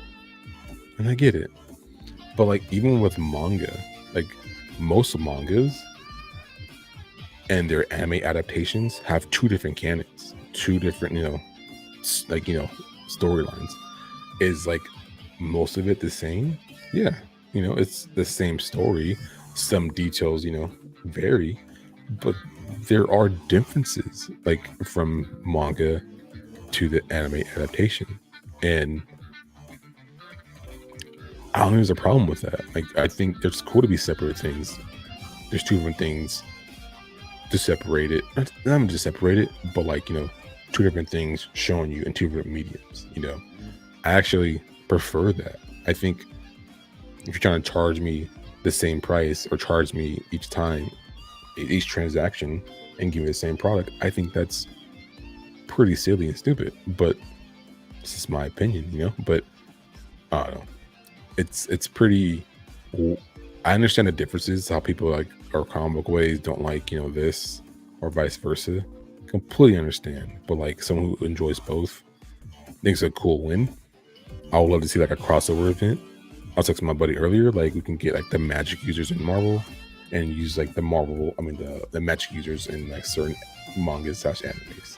And I get it. But like even with manga, like most mangas and their anime adaptations have two different canons, two different, storylines. Is like most of it the same? Yeah. You know, it's the same story. Some details, vary, but there are differences like from manga to the anime adaptation. And I don't think there's a problem with that. Like I think it's cool to be separate things. There's two different things to separate it. Not just separate it, but like, two different things showing you in two different mediums, I actually prefer that. I think if you're trying to charge me the same price or charge me each time, each transaction, and give me the same product, I think that's pretty silly and stupid. But this is my opinion, But I don't know. It's pretty. I understand the differences. How people like or comic book ways don't like this or vice versa. Completely understand. But like someone who enjoys both thinks it's a cool win. I would love to see like a crossover event. I was texting my buddy earlier, like we can get like the magic users in Marvel and use like the magic users in like certain mangas / animes.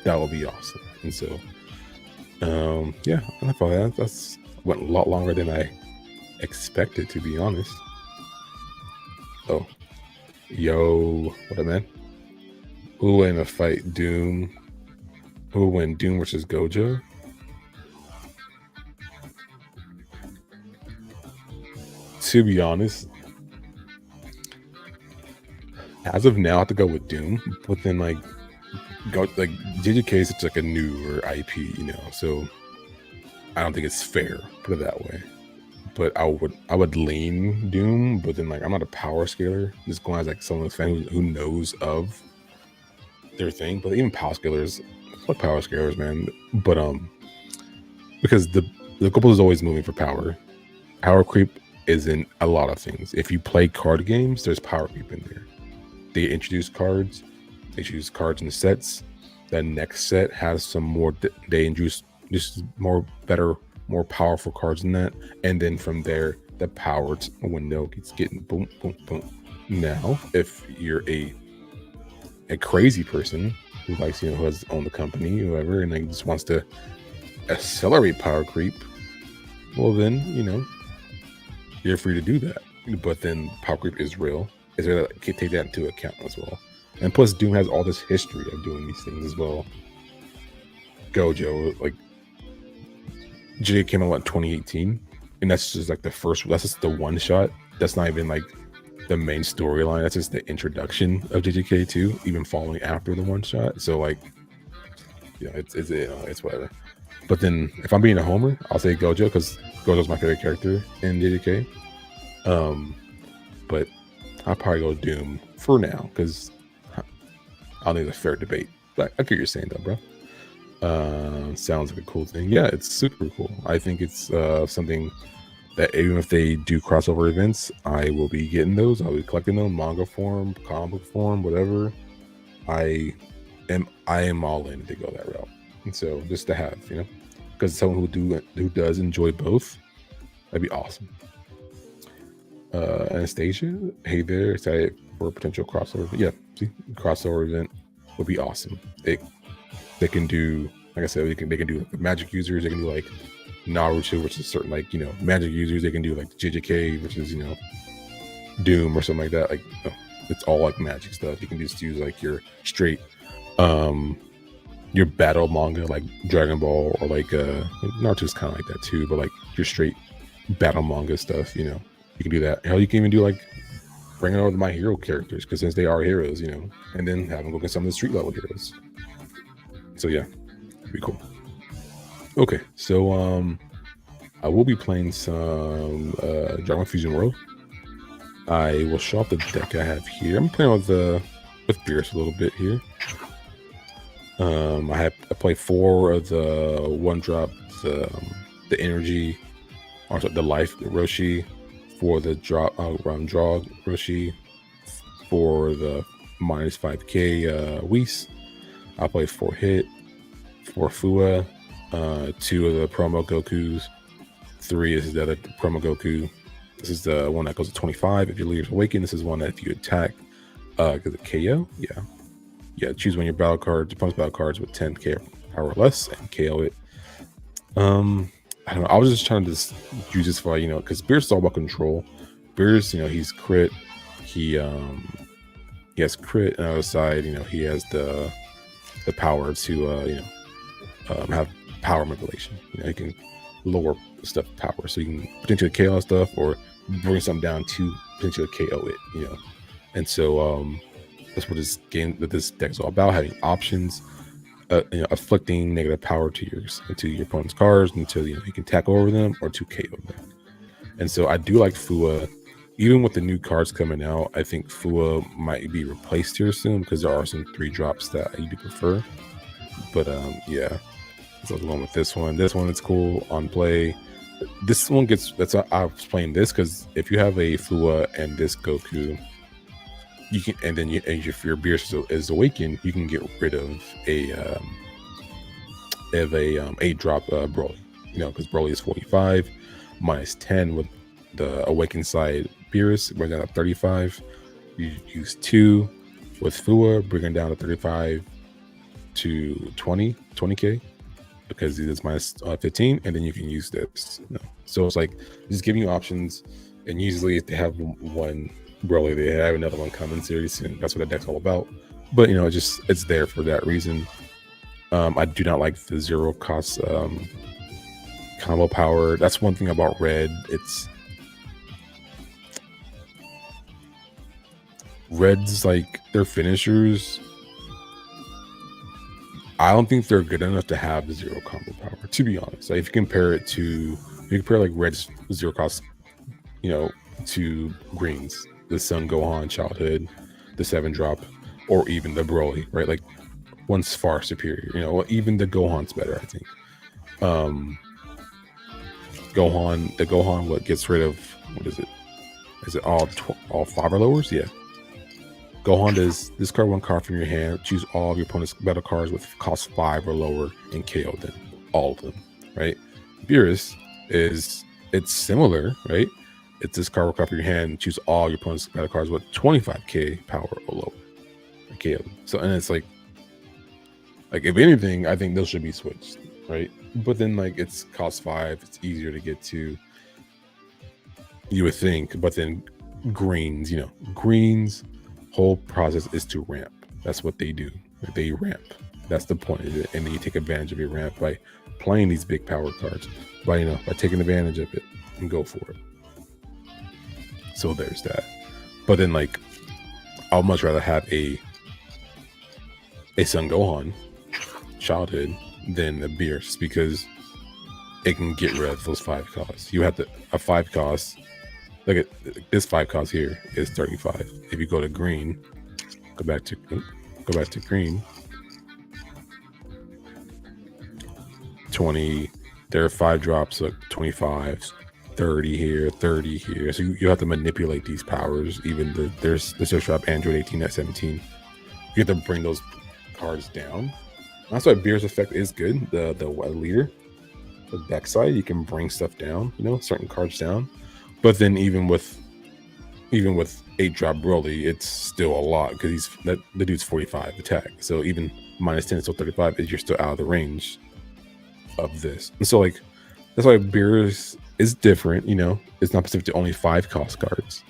That would be awesome. And so yeah, I thought that's went a lot longer than I expected, to be honest. Oh, yo, what up, man? Who will win a fight? Doom. Who will win? Doom versus Gojo? To be honest, as of now, I have to go with Doom. But then JJK is such like a newer IP, so I don't think it's fair. Put it that way. But I would lean Doom. But then like I'm not a power scaler. Just going as like someone's fan who knows of their thing. But even power scalers, fuck power scalers, man. But because the goal is always moving for power. Power creep is in a lot of things. If you play card games, there's power creep in there. They introduce cards. They choose cards in sets. The next set has some more. They introduce just more better, more powerful cards than that. And then from there, the powered window keeps getting boom, boom, boom. Now, if you're a crazy person who likes, who has owned the company, whoever, and like just wants to accelerate power creep, well then, you're free to do that. But then power creep is real. Is there to take that into account as well? And plus, Doom has all this history of doing these things as well. Gojo, like J came out in 2018, and that's just like that's just the one shot. That's not even like the main storyline. That's just the introduction of JJK too, even following after the one shot. So like, it's whatever. But then if I'm being a homer, I'll say Gojo because Gojo's my favorite character in JJK. But I'll probably go Doom for now because I don't think it's a fair debate. But I get what you're saying though, bro. Sounds like a cool thing. Yeah, it's super cool. I think it's something that even if they do crossover events, I will be getting those. I'll be collecting them, manga form, comic book form, whatever. I am all in to go that route. And so just to have, because someone who does enjoy both, that'd be awesome. Anastasia, hey there, excited for a potential crossover. Yeah, see, crossover event would be awesome. They can do, like I said, they can do like the magic users. They can do like Naruto, which is certain like magic users. They can do like JJK, which is Doom or something like that. Like it's all like magic stuff. You can just use like your straight your battle manga like Dragon Ball or like Naruto's kind of like that too, but like your straight battle manga stuff, you can do that. Hell, you can even do like bringing over My Hero characters because since they are heroes, and then have them go get some of the street level heroes. So yeah, it'd be cool. Okay, so I will be playing some Dragon Fusion World. I will show off the deck I have here. I'm playing with Beerus a little bit here. I play 4 of the 1-drop, the energy, or the life Roshi, For the round draw Roshi, for the minus 5k Whis, I'll play 4 hit, 4 Fua, 2 of the promo Gokus, 3 is the other promo Goku. This is the one that goes to 25 if your leader's awakened. This is one that if you attack, because of KO, yeah, choose one of your battle cards, opponent's battle cards with 10k power or less, and KO it. I don't know. I was just trying to just use this for, you know, because Beerus is all about control. Beerus, you know, he's crit. He has crit, and on the other side, you know, he has the power to you know, have power manipulation. You know, he can lower stuff power, so you can potentially KO stuff or bring something down to potentially KO it. You know, and so that's what this deck is all about: having options. You know, afflicting negative power to your opponent's cards until, you know, you can tackle over them or to KO them. And so I do like Fua. Even with the new cards coming out, I think Fua might be replaced here soon because there are some 3-drops that I do prefer. But yeah, so I was going with this one. This one is cool on play. This one that's why I was playing this, because if you have a Fua and this Goku, you can, and then if your Beerus is awakened, you can get rid of a 8-drop Broly. You know, because Broly is 45 minus 10 with the awakened side Beerus, bring down to 35. You use 2 with Fua, bring it down to 35 to 20k, because it is minus 15, and then you can use this. You know? So it's like just giving you options, and usually if they have one Broly, they have another one coming series, and that's what that deck's all about. But, you know, it's there for that reason. I do not like the 0 cost combo power. That's one thing about Red. Red's like their finishers, I don't think they're good enough to have the 0 combo power, to be honest. Like, if you compare like Red's 0 cost, you know, to Green's, the Sun Gohan Childhood, the 7-drop, or even the Broly, right? Like, one's far superior. You know, even the Gohan's better, I think. The Gohan, what gets rid of, what is it? Is it all 5 or lowers? Yeah. Gohan does discard 1 card from your hand, choose all of your opponent's battle cards with cost 5 or lower, and KO them, all of them, right? Beerus it's similar, right? It's discard 1 card from your hand, choose all your opponent's battle cards with 25k power or lower, and KO them. So, and it's like if anything, I think those should be switched, right? But then, like, it's cost 5, it's easier to get to, you would think. But then Green's whole process is to ramp. That's what they do. They ramp. That's the point of it. And then you take advantage of your ramp by playing these big power cards, by taking advantage of it and go for it. So there's that. But then, like, I'd much rather have a Son Gohan Childhood than a Beerus, because it can get rid of those 5 costs. You have a 5 cost. Look at this 5 cost here is 35. If you go to Green, go back to Green, 20. There are 5 drops, like 25, 30 here, 30 here. So you have to manipulate these powers. Even there's just drop Android 18 at 17. You have to bring those cards down. That's why Beerus effect is good. The leader, the backside, you can bring stuff down. You know, certain cards down. But then even with 8-drop Broly, it's still a lot, because the dude's 45 attack. So even minus 10 is still 35. You're still out of the range of this. And so, like, that's why Beerus is different. You know, it's not specific to only 5 cost cards,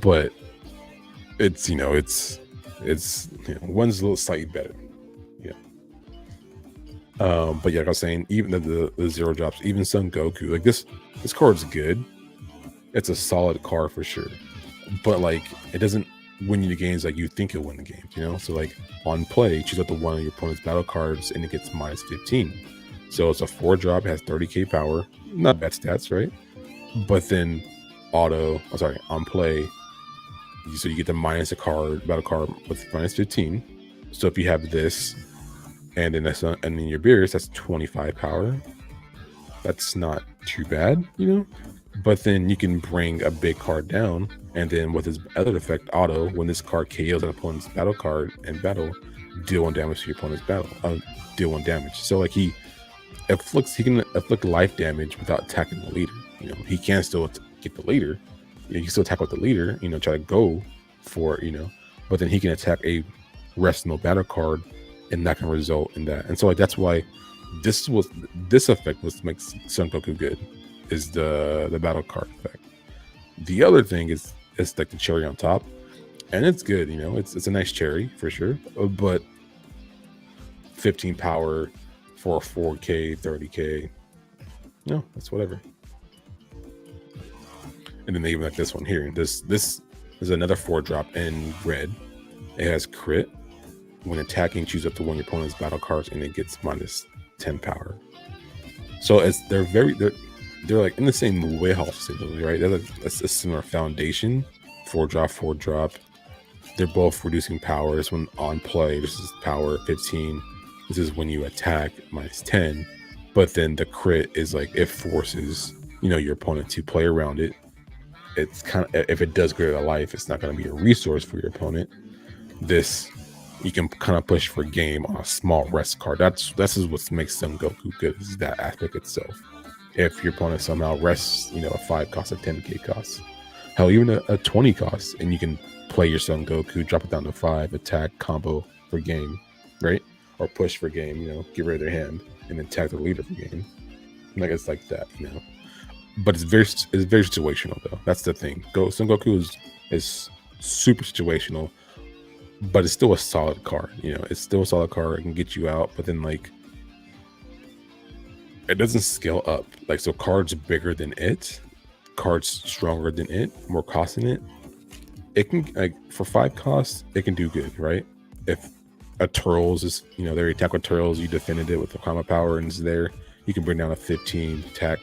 but it's one's a little slightly better. Yeah. But yeah, like I was saying, even the 0 drops, even Son Goku, like this card's good. It's a solid card for sure, but like, it doesn't win you the games like you think it'll win the games, you know? So, like, on play, choose out the one of your opponent's battle cards and it gets minus 15. So it's a 4-drop, has 30k power, not bad stats, right? But then on play, so you get to minus a battle card with minus 15. So if you have this and then your Beerus, that's 25 power. That's not too bad, you know? But then you can bring a big card down, and then with his other effect, auto, when this card KOs an opponent's battle card in battle, deal 1 damage to your opponent's battle. Deal 1 damage. So like he can afflict life damage without attacking the leader. You know, he can still get the leader. You know, he can still attack with the leader. You know, try to go for it. You know, but then he can attack a rest no battle card, and that can result in that. And so like that's why this effect was makes Son Goku good. Is the battle card effect. The other thing is like the cherry on top, and it's good. You know, it's a nice cherry for sure. But 15 power for 4K, 30K, no, that's whatever. And then they even like this one here. This is another 4-drop in red. It has crit. When attacking, choose up to one of your opponent's battle cards, and it gets minus 10 power. So they're like in the same warehouse, right? That's a similar foundation. 4-drop. They're both reducing power. This one on play, this is power 15. This is when you attack, minus 10. But then the crit is like it forces, you know, your opponent to play around it. It's kind of, if it does go to life, it's not going to be a resource for your opponent. This you can kind of push for game on a small rest card. This is what makes Son Goku good, is that aspect itself. If your opponent somehow rests, you know, a 5 cost, a 10k cost, hell, even a 20 cost, and you can play your Son Goku, drop it down to 5, attack, combo for game, right? Or push for game, you know, get rid of their hand, and then attack the leader for game. Like it's like that, you know. But it's very situational though. That's the thing. Son Goku is super situational, but it's still a solid card. You know, it's still a solid card. It can get you out, but then like it doesn't scale up. Like, so cards bigger than it, cards stronger than it, more cost than it. It can, like, for 5 costs, it can do good, right? If a Turles is, you know, they attack with Turles, you defended it with the combo power and it's there, you can bring down a 15, attack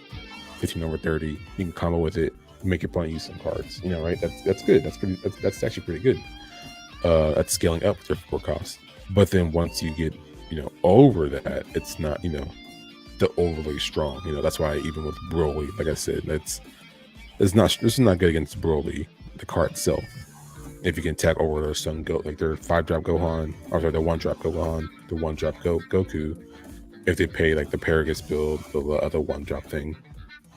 15 over 30. You can combo with it, make your opponent use some cards, you know, right? That's good. That's actually pretty good. That's scaling up with your 4 costs. But then once you get, you know, over that, it's not, you know, the overly strong, you know. That's why even with Broly, like I said, this is not good against Broly, the card itself. If you can attack over their Son Go, like their 5-drop Gohan, or sorry, their 1-drop Gohan, the 1-drop Goku, if they pay like the Paragus build, the other 1-drop thing,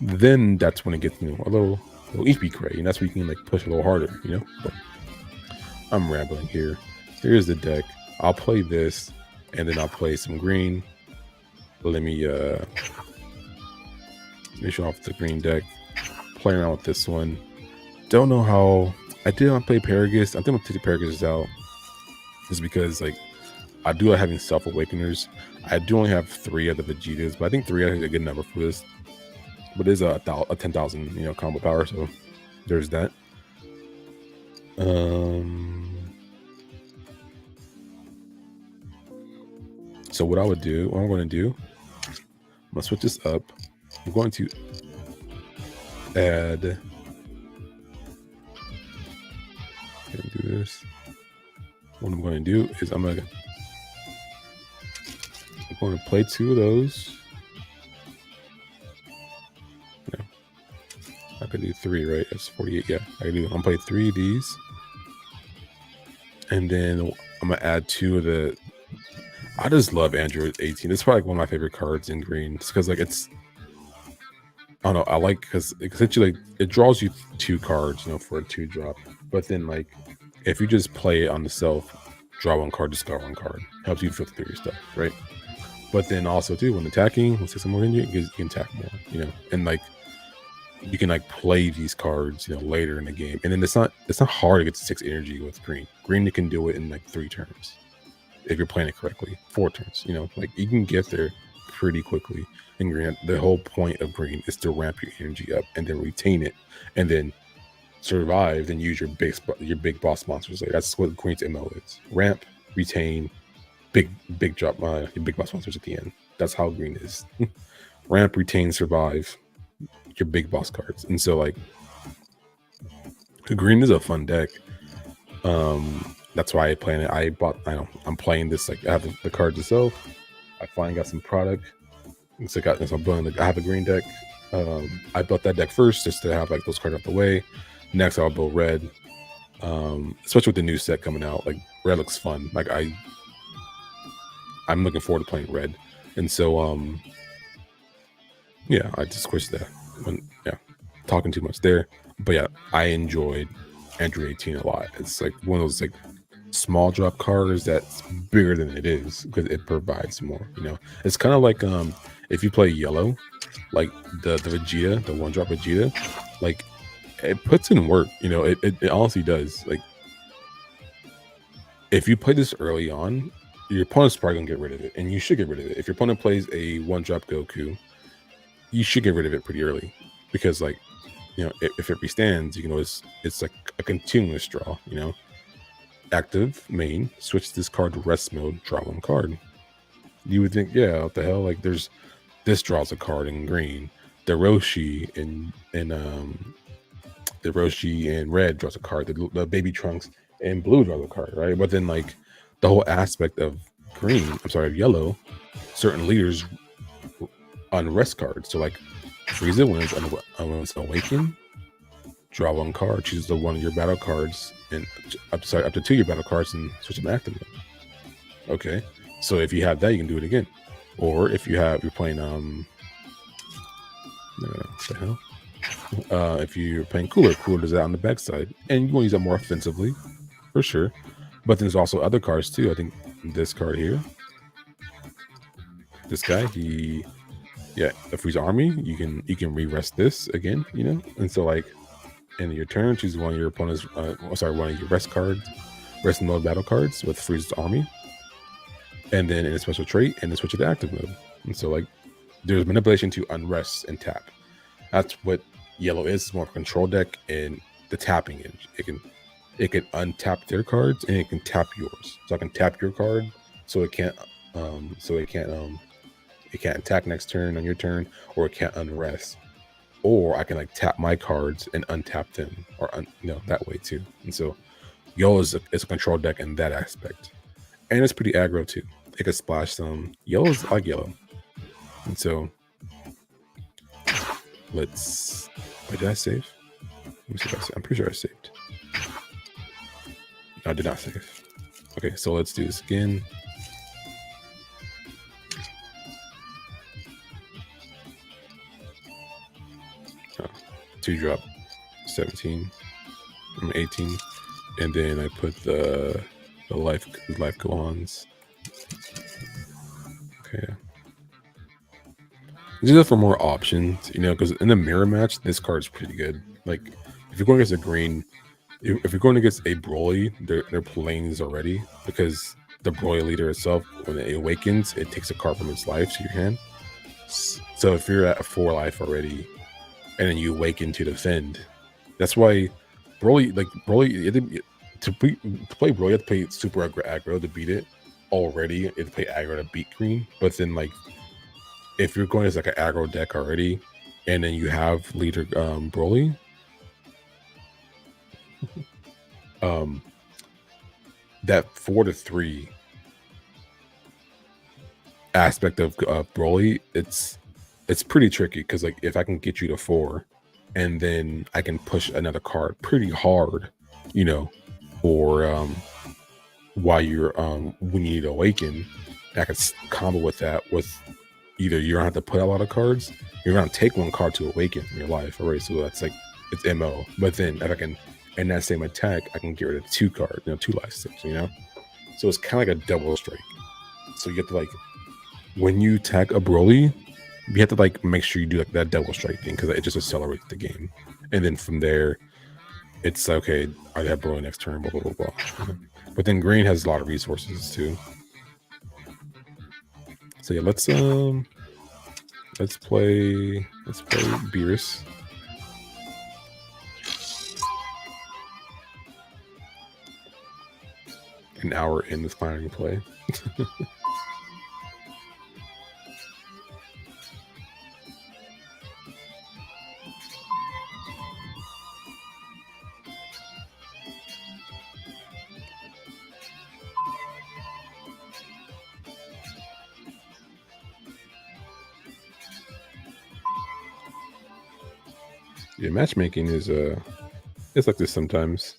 then that's when it gets, you know, a little EP cray, and that's where you can like push a little harder, you know. But I'm rambling here. Here's the deck. I'll play this, and then I'll play some green. Let me show off the green deck. Playing around with this one. Don't know how. I did not play Paragus. I think I'm gonna take the Paragus out, just because like I do like having Self Awakeners. I do only have 3 of the Vegetas, but I think 3 is a good number for this. But it is a 10,000, you know, combo power, so there's that. So what I'm going to do, I'm going to switch this up. I'm going to add, do this. What I'm going to do is I'm going to play 2 of those. No, I could do 3, right? That's 48. Yeah, I can do. I'm going to play 3 of these, and then I'm going to add 2 of the. I just love Android 18. It's probably like one of my favorite cards in green, just because like it's, I don't know, I like because essentially like it draws you 2 cards, you know, for a 2-drop. But then like if you just play it on the self, draw 1 card, discard 1 card, helps you filter through your stuff, right? But then also too, when attacking, let's say some more in you can attack more, you know, and like you can like play these cards, you know, later in the game. And then it's not hard to get to 6 energy with green. Green, you can do it in like 3 turns. If you're playing it correctly, 4 turns, you know, like you can get there pretty quickly. And green, the whole point of green is to ramp your energy up and then retain it, and then survive and use your big boss monsters. Like that's what green's MO is: ramp, retain, big drop your big boss monsters at the end. That's how green is. Ramp, retain, survive your big boss cards. And so like green is a fun deck. That's why I play it. I'm playing this, like I have the cards itself. I finally got some product. So I have a green deck. I built that deck first just to have like those cards out the way. Next, I'll build red, especially with the new set coming out. Like red looks fun. Like I'm looking forward to playing red, and so yeah, I just squished that. Yeah, talking too much there, but yeah, I enjoyed Android 18 a lot. It's like one of those like small drop cards that's bigger than it is because it provides more. It's kind of like if you play yellow, like the Vegeta, the one drop Vegeta, like it puts in work. It honestly does. Like if you play this early on, your opponent's probably gonna get rid of it, and you should get rid of it. If your opponent plays a one drop Goku, you should get rid of it pretty early because like if it restands, it's like a continuous draw. Active main, switch this card to rest mode, draw one card. You would think, yeah, what the hell? Like there's this draws a card in green. The Roshi in red draws a card. The Baby Trunks in blue draws a card, right? But then like the whole aspect of yellow, certain leaders unrest cards. So like Frieza when it's awakened, draw one card, choose the one of your battle cards, and up to 2 your battle cards and switch them to active mode. Okay, so if you have that, you can do it again. Or if you're playing what the hell? If you're playing Cooler does that on the backside, and you want to use that more offensively, for sure. But there's also other cards too. I think this card here, this guy, if he's army, you can re-rest this again, and so like in your turn, choose one of your opponent's one of your rest mode battle cards with Frieza's army, and then in a special trait, and then switch it to active mode. And so like there's manipulation to unrest and tap. That's what yellow is. It's more of a control deck, and the tapping it can untap their cards and it can tap yours. So I can tap your card so it can't attack next turn on your turn, or it can't unrest. Or I can like tap my cards and untap them, or that way too. And so yellow is a control deck in that aspect, and it's pretty aggro too. It could splash some. Yellow's like yellow, and so wait, did I save? Let me see if I'm pretty sure I saved. No, I did not save. Okay, so let's do this again. Two drop 17, 18, and then I put the life go-ons. Okay. These are for more options, because in the mirror match, this card is pretty good. Like, if you're going against a green, if you're going against a Broly, they're playing these already, because the Broly leader itself, when it awakens, it takes a card from its life to your hand. So if you're at 4 life already, and then you awaken to defend, that's why Broly, to play Broly, you have to play super aggro to beat it already. You have to play aggro to beat green. But then like if you're going as like an aggro deck already, and then you have leader Broly, that 4-3 aspect of Broly, it's pretty tricky, because like if I can get you to 4, and then I can push another card pretty hard, or while you're when you need to awaken, I can combo with that with either you don't have to put a lot of cards, you're gonna take one card to awaken in your life, alright? So that's like it's MO. But then if I can, in that same attack, I can get rid of 2 cards, 2 life sticks, So it's kind of like a double strike. So you have to like, when you attack a Broly, you have to like make sure you do like that double strike thing, because it just accelerates the game. And then from there, it's okay, I have Broly next turn, blah blah blah blah. But then green has a lot of resources too. So yeah, let's play Beerus. An hour in this planning play. Yeah, matchmaking is it's like this sometimes.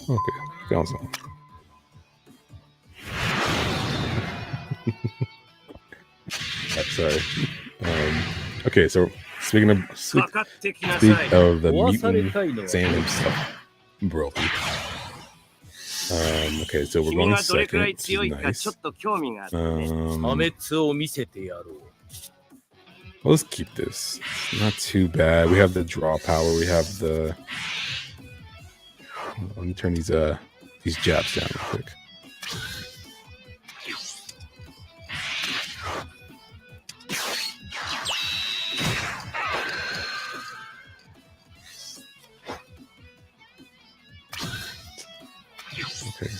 Okay, found some. Sorry. Okay, so speak of the mutant Sam himself, Broly. Okay, so we're going second, which is nice. Let's keep this. Not too bad. We have the draw power. We have the. Let me turn these japs down real quick. Okay.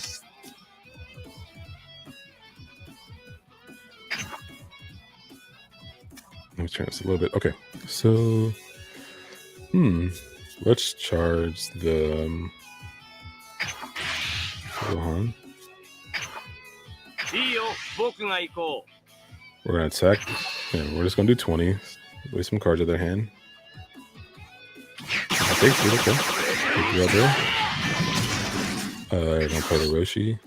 Let me turn this a little bit. Okay, so let's charge the Gohan. We're gonna attack. Yeah, we're just gonna do 20. Waste some cards out of their hand. Okay, good. Okay, good job there. I'm gonna play the Roshi.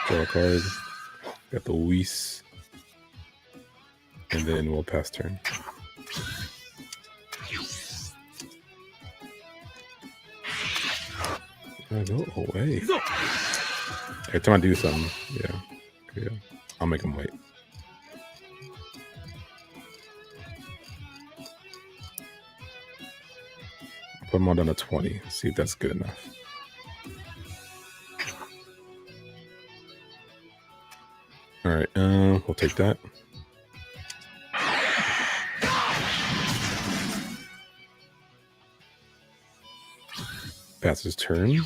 Draw a card. Got the Whis. And then we'll pass turn. Go away. Every time I do something, yeah, I'll make them wait. Put them all down to 20. See if that's good enough. All right, we'll take that. Pass his turn.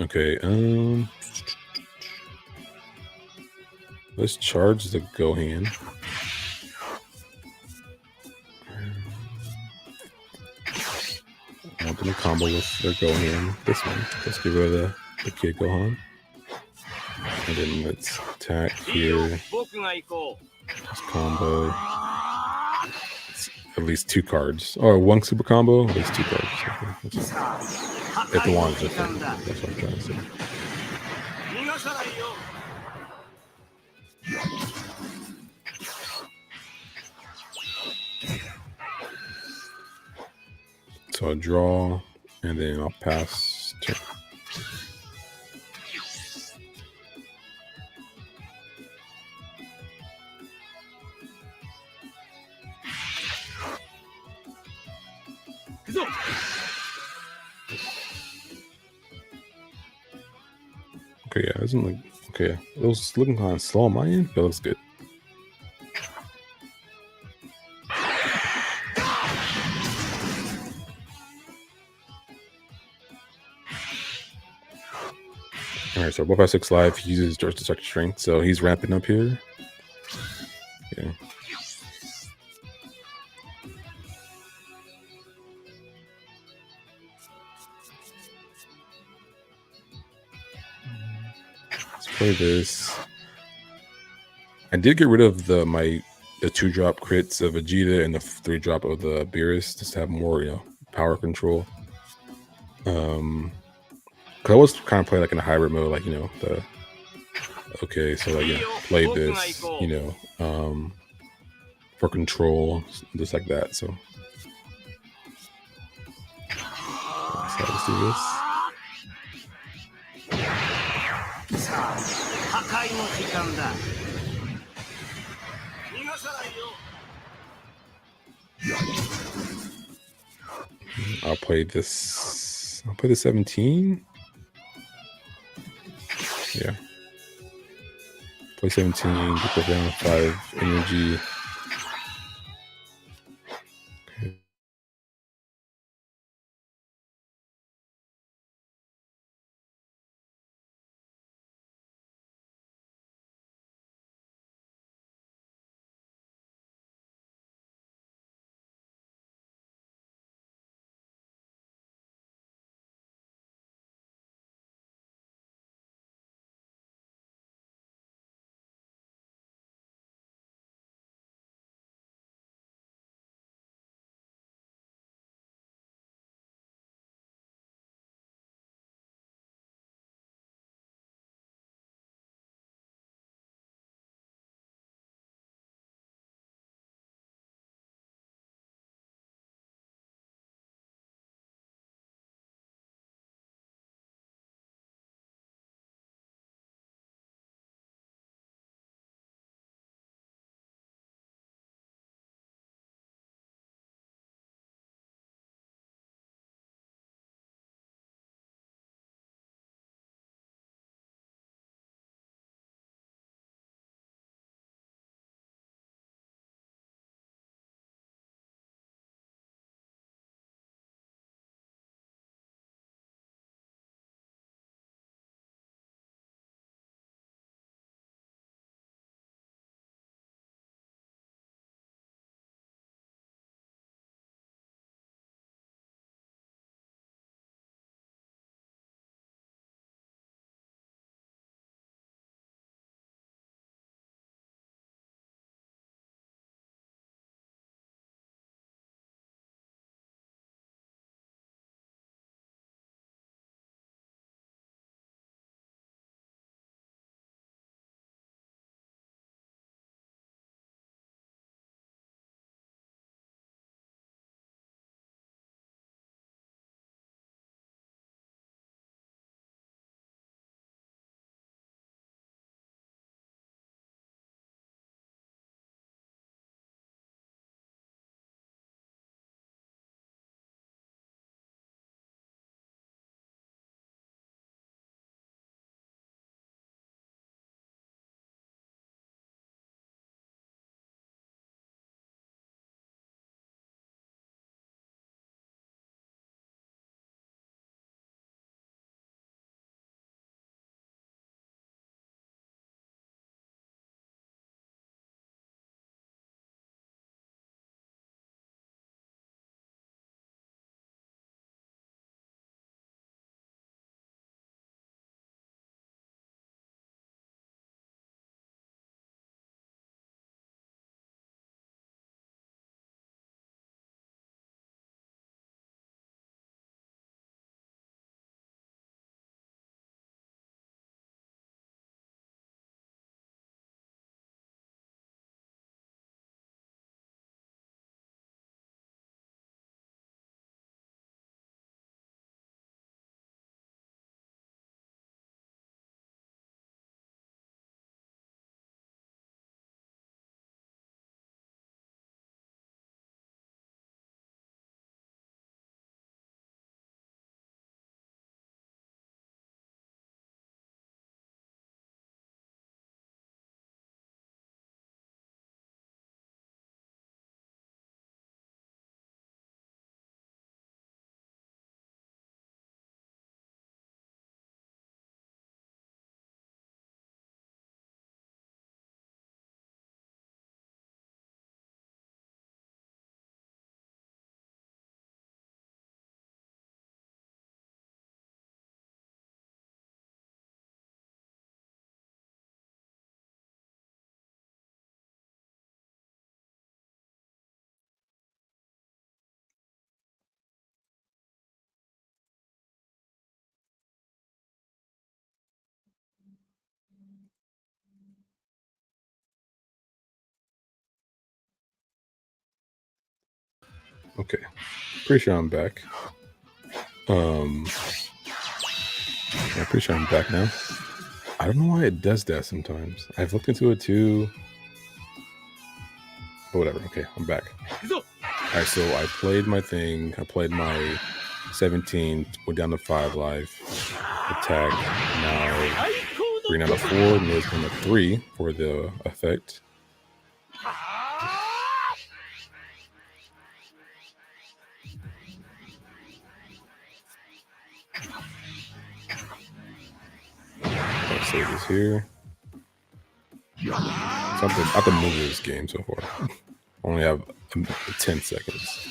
Okay, let's charge the Gohan. I want them to combo with their Gohan. This one. Let's get rid of the Kid Gohan. And then let's attack here. Let's combo. It's at least 2 cards. Or 1 super combo, at least 2 cards. Okay, if the one is different. That's what I'm trying to say. So I'll draw, and then I'll pass turn. Okay, yeah, it doesn't look okay. It was looking kind of slow on my end, but it looks good. All right, so 156 live. He uses George Destructive Strength, so he's ramping up here. Yeah. Let's play this. I did get rid of the 2-drop crits of Vegeta and the 3-drop of the Beerus just to have more, power control. Cause I was kind of playing like in a hybrid mode, like play this, for control, just like that. So let's do this. I'll play this. I'll play the 17. Yeah. Play 17, get the down 5 energy. Okay. Okay. Pretty sure I'm back. Um, yeah, pretty sure I'm back now. I don't know why it does that sometimes. I've looked into it too, but whatever. Okay, I'm back. All right, so I played my thing. I played my 17, went down to 5 life, attack. Now 3 out of 4, and there's 1 of 3 for the effect. I'll save this here. So I have to move this game so far. Only have 10 seconds.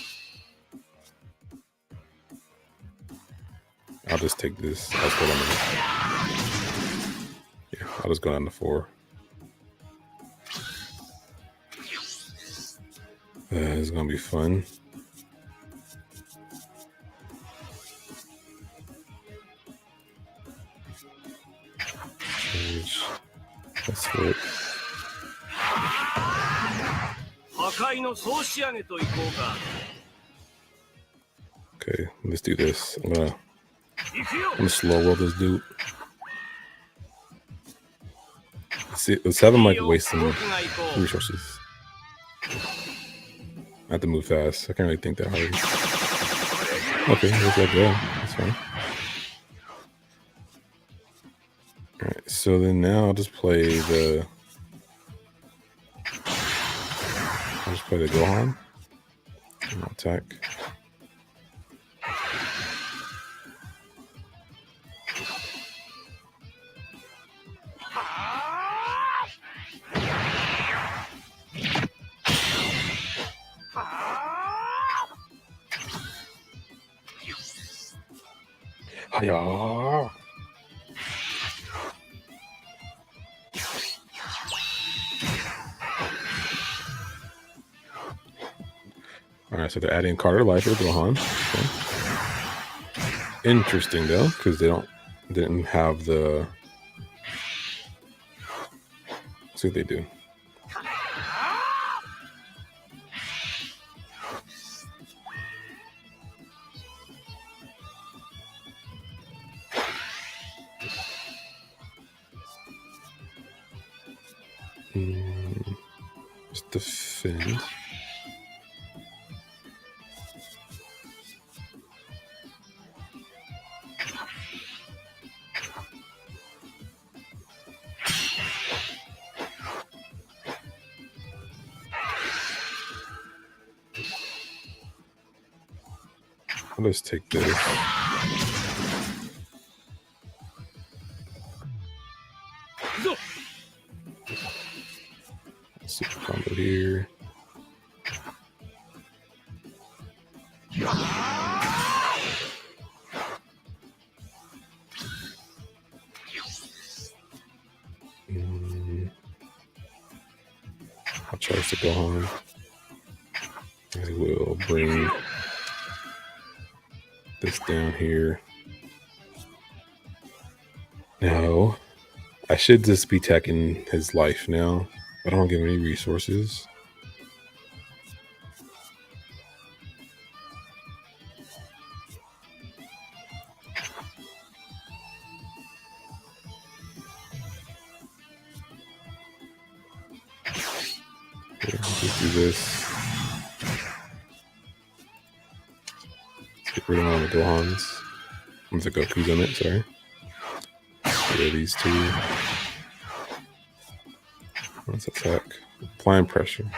I'll just take this. I'll just go down to 4. It's gonna be fun. Let's flip. Okay, let's do this. I'm gonna slow roll this dude. Let's have him like waste some resources. I have to move fast. I can't really think that hard. Okay, let's let go. That's fine. All right, so then now I'll just play the Gohan. And I'll attack. Hiya. All right, so they're adding Carter Life with Gohan. Okay. Interesting though, because they didn't have the. Let's see what they do. Just defend. I'll just take this. Super combo here. I'll charge to Gohan. I will bring this down here. No, I should just be attacking his life now. I don't give him any resources. Okay, let's do this. Let's get rid of all the Gohans. Once the Goku's on it, sorry. Get rid of these two. Let's attack. Applying pressure.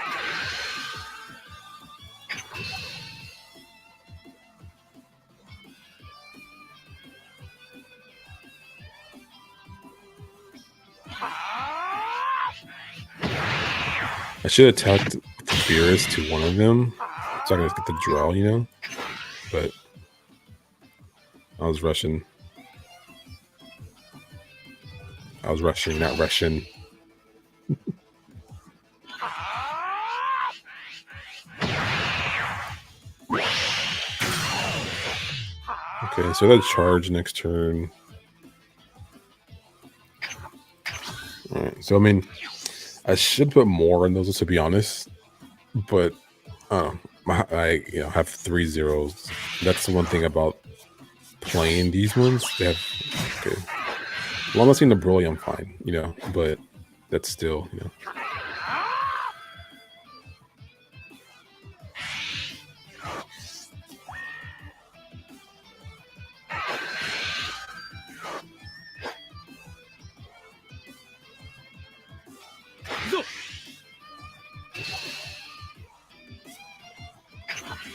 I should have attacked the Beerus to one of them so I can get the draw, you know? But I was rushing. Not rushing. Okay, so that charge next turn. Alright, so I mean, I should put more in those to be honest, but I have 3 zeros. That's the one thing about playing these ones. They have okay. Well, I'm not seeing the Broly, I'm fine, you know, but that's still, you know.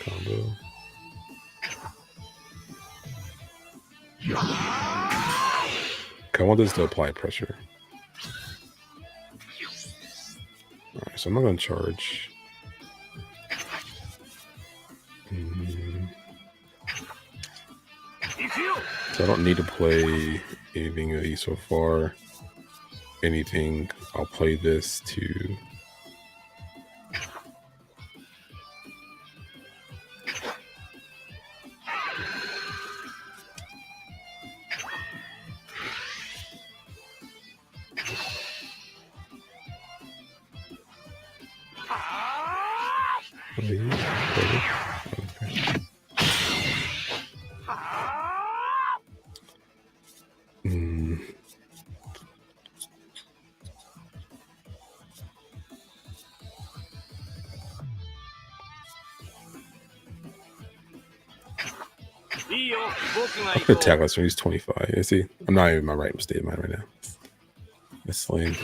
combo. Okay, I want this to apply pressure. Alright, so I'm not gonna charge. So I don't need to play anything of these so far. Anything, I'll play this to I could attack us when he's 25. You see, I'm not even in my right state of mind right now. That's lame.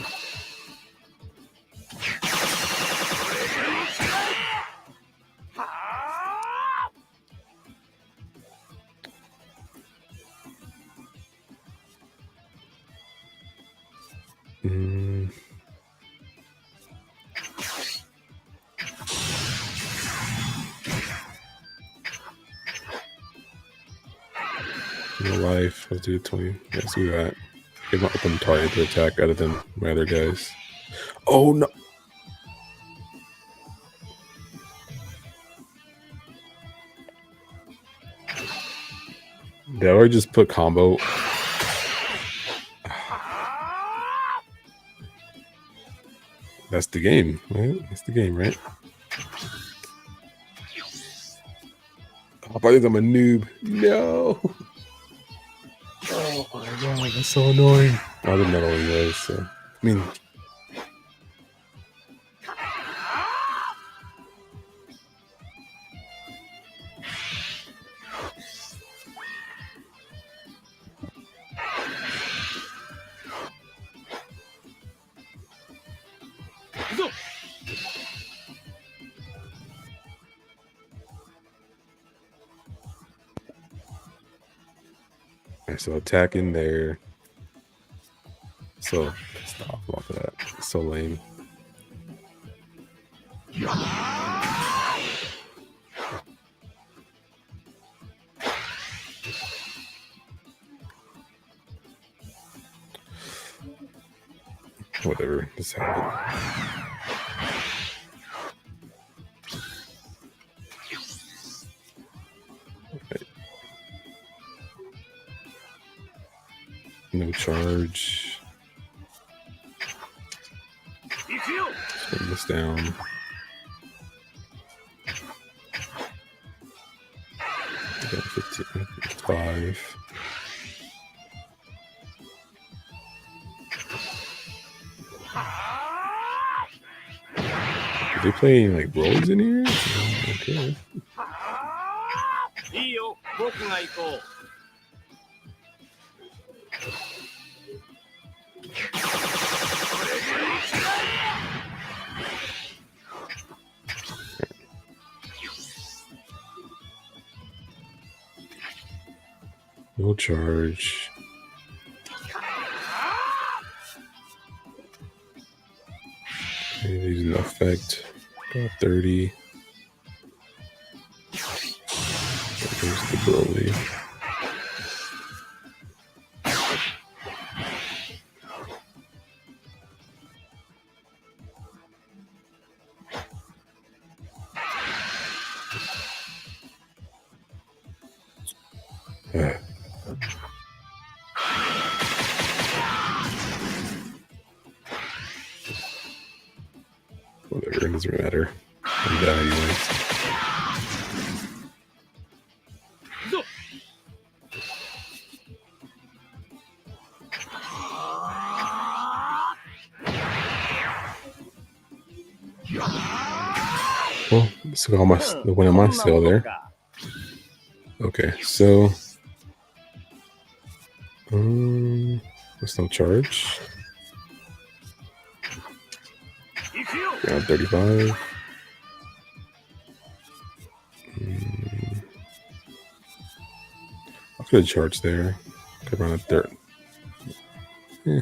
No life. Let's do 20. Let's do that. Give my open target to attack other than my other guys. Oh no! Did I already just put combo? That's the game, right? That's the game, right? Oh, I think I'm a noob. No! Oh my god, that's so annoying. I didn't know what he was, so. I mean. Alright, so attack in there. So stop off of that. It's so lame. Whatever, just have it. Right. No charge. Spin this down. Okay, 15, 5. Are they playing like rogues in here? Okay. No charge. Okay, these no effect. Got 30. There's the Broly. Whatever, it doesn't matter. I'm down anyways. Well, so how much the win am I still there? Okay, so there's no charge. Around 35. Good charge there. Could run a third. Yeah.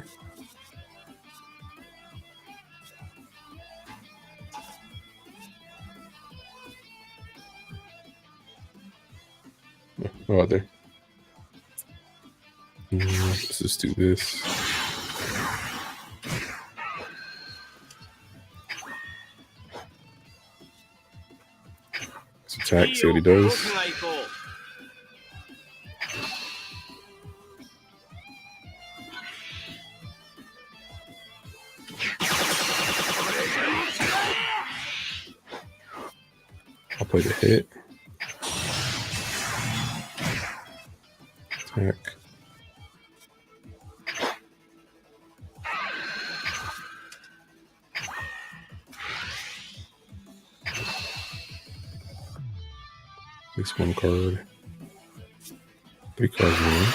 No other. Let's just do this. Let's attack, see what he does. I'll play the hit. Attack. At least one card. 3 cards more.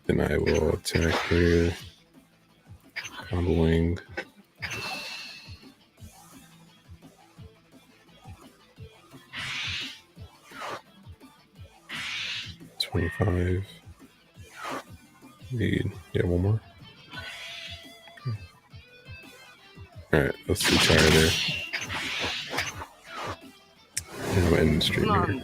Then I will attack here. Comboing. $25. Need one more. Okay. All right, let's retire there. And I'm ending the stream here.